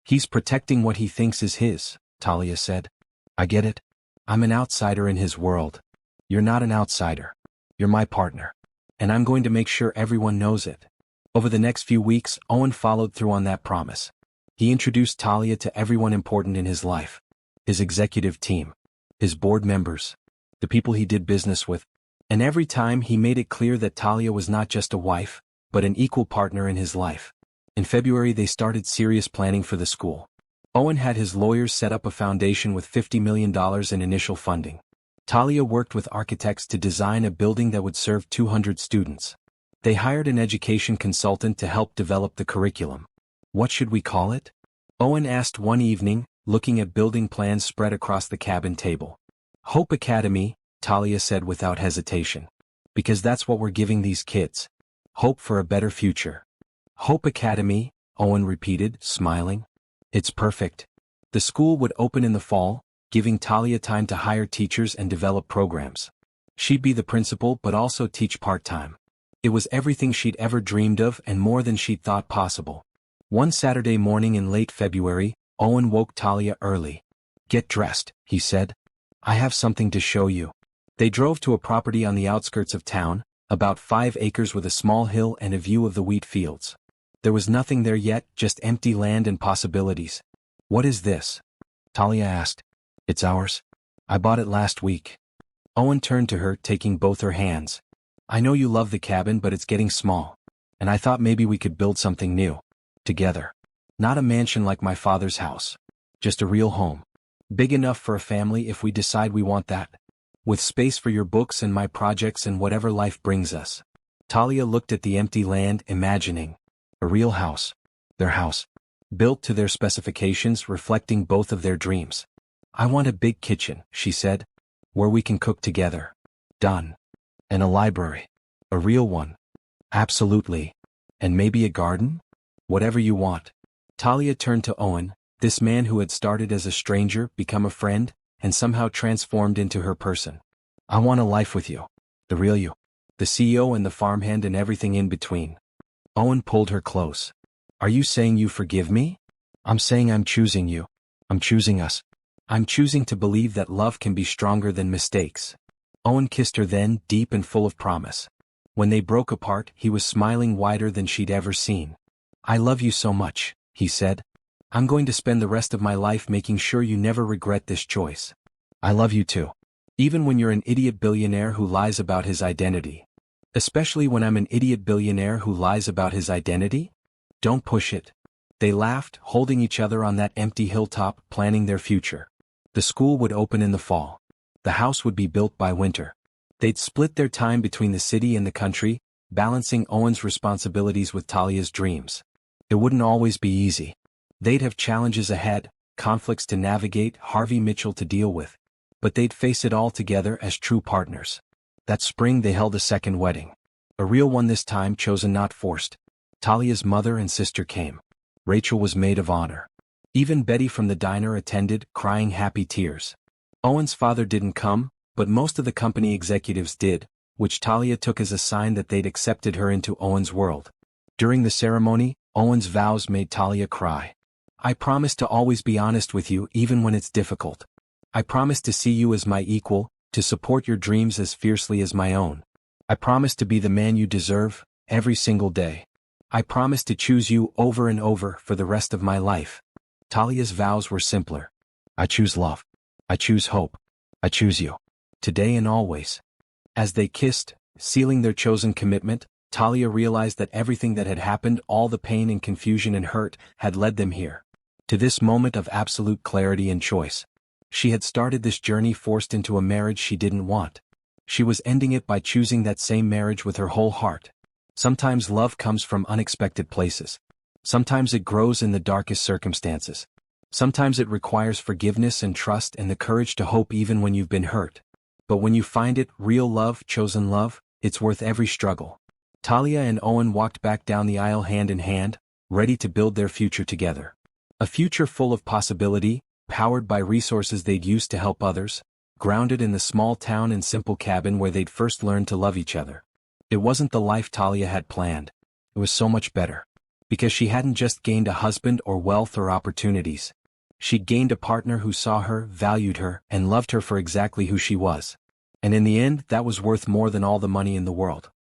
He's protecting what he thinks is his, Talia said. I get it. I'm an outsider in his world. You're not an outsider. You're my partner. And I'm going to make sure everyone knows it. Over the next few weeks, Owen followed through on that promise. He introduced Talia to everyone important in his life. His executive team. His board members. The people he did business with. And every time he made it clear that Talia was not just a wife, but an equal partner in his life. In February they started serious planning for the school. Owen had his lawyers set up a foundation with $50 million in initial funding. Talia worked with architects to design a building that would serve 200 students. They hired an education consultant to help develop the curriculum. What should we call it? Owen asked one evening, looking at building plans spread across the cabin table. Hope Academy, Talia said without hesitation. Because that's what we're giving these kids. Hope for a better future. Hope Academy, Owen repeated, smiling. It's perfect. The school would open in the fall, giving Talia time to hire teachers and develop programs. She'd be the principal but also teach part-time. It was everything she'd ever dreamed of and more than she'd thought possible. One Saturday morning in late February, Owen woke Talia early. Get dressed, he said. I have something to show you. They drove to a property on the outskirts of town, about 5 acres with a small hill and a view of the wheat fields. There was nothing there yet, just empty land and possibilities. What is this? Talia asked. It's ours. I bought it last week. Owen turned to her, taking both her hands. I know you love the cabin, but it's getting small. And I thought maybe we could build something new. Together. Not a mansion like my father's house. Just a real home. Big enough for a family if we decide we want that. With space for your books and my projects and whatever life brings us. Talia looked at the empty land, imagining. A real house. Their house. Built to their specifications, reflecting both of their dreams. I want a big kitchen, she said. Where we can cook together. Done. And a library. A real one. Absolutely. And maybe a garden? Whatever you want. Talia turned to Owen, this man who had started as a stranger, become a friend, and somehow transformed into her person. I want a life with you. The real you. The CEO and the farmhand and everything in between. Owen pulled her close. Are you saying you forgive me? I'm saying I'm choosing you. I'm choosing us. I'm choosing to believe that love can be stronger than mistakes. Owen kissed her then, deep and full of promise. When they broke apart, he was smiling wider than she'd ever seen. I love you so much, he said. I'm going to spend the rest of my life making sure you never regret this choice. I love you too. Even when you're an idiot billionaire who lies about his identity. Especially when I'm an idiot billionaire who lies about his identity? Don't push it. They laughed, holding each other on that empty hilltop, planning their future. The school would open in the fall. The house would be built by winter. They'd split their time between the city and the country, balancing Owen's responsibilities with Talia's dreams. It wouldn't always be easy. They'd have challenges ahead, conflicts to navigate, Harvey Mitchell to deal with. But they'd face it all together as true partners. That spring they held a second wedding. A real one this time, chosen not forced. Talia's mother and sister came. Rachel was maid of honor. Even Betty from the diner attended, crying happy tears. Owen's father didn't come, but most of the company executives did, which Talia took as a sign that they'd accepted her into Owen's world. During the ceremony, Owen's vows made Talia cry. I promise to always be honest with you even when it's difficult. I promise to see you as my equal, to support your dreams as fiercely as my own. I promise to be the man you deserve, every single day. I promise to choose you over and over for the rest of my life. Talia's vows were simpler. I choose love. I choose hope. I choose you. Today and always. As they kissed, sealing their chosen commitment, Talia realized that everything that had happened, all the pain and confusion and hurt, had led them here. To this moment of absolute clarity and choice. She had started this journey forced into a marriage she didn't want. She was ending it by choosing that same marriage with her whole heart. Sometimes love comes from unexpected places. Sometimes it grows in the darkest circumstances. Sometimes it requires forgiveness and trust and the courage to hope even when you've been hurt. But when you find it, real love, chosen love, it's worth every struggle. Talia and Owen walked back down the aisle hand in hand, ready to build their future together. A future full of possibility, powered by resources they'd used to help others, grounded in the small town and simple cabin where they'd first learned to love each other. It wasn't the life Talia had planned. It was so much better. Because she hadn't just gained a husband or wealth or opportunities. She'd gained a partner who saw her, valued her, and loved her for exactly who she was. And in the end, that was worth more than all the money in the world.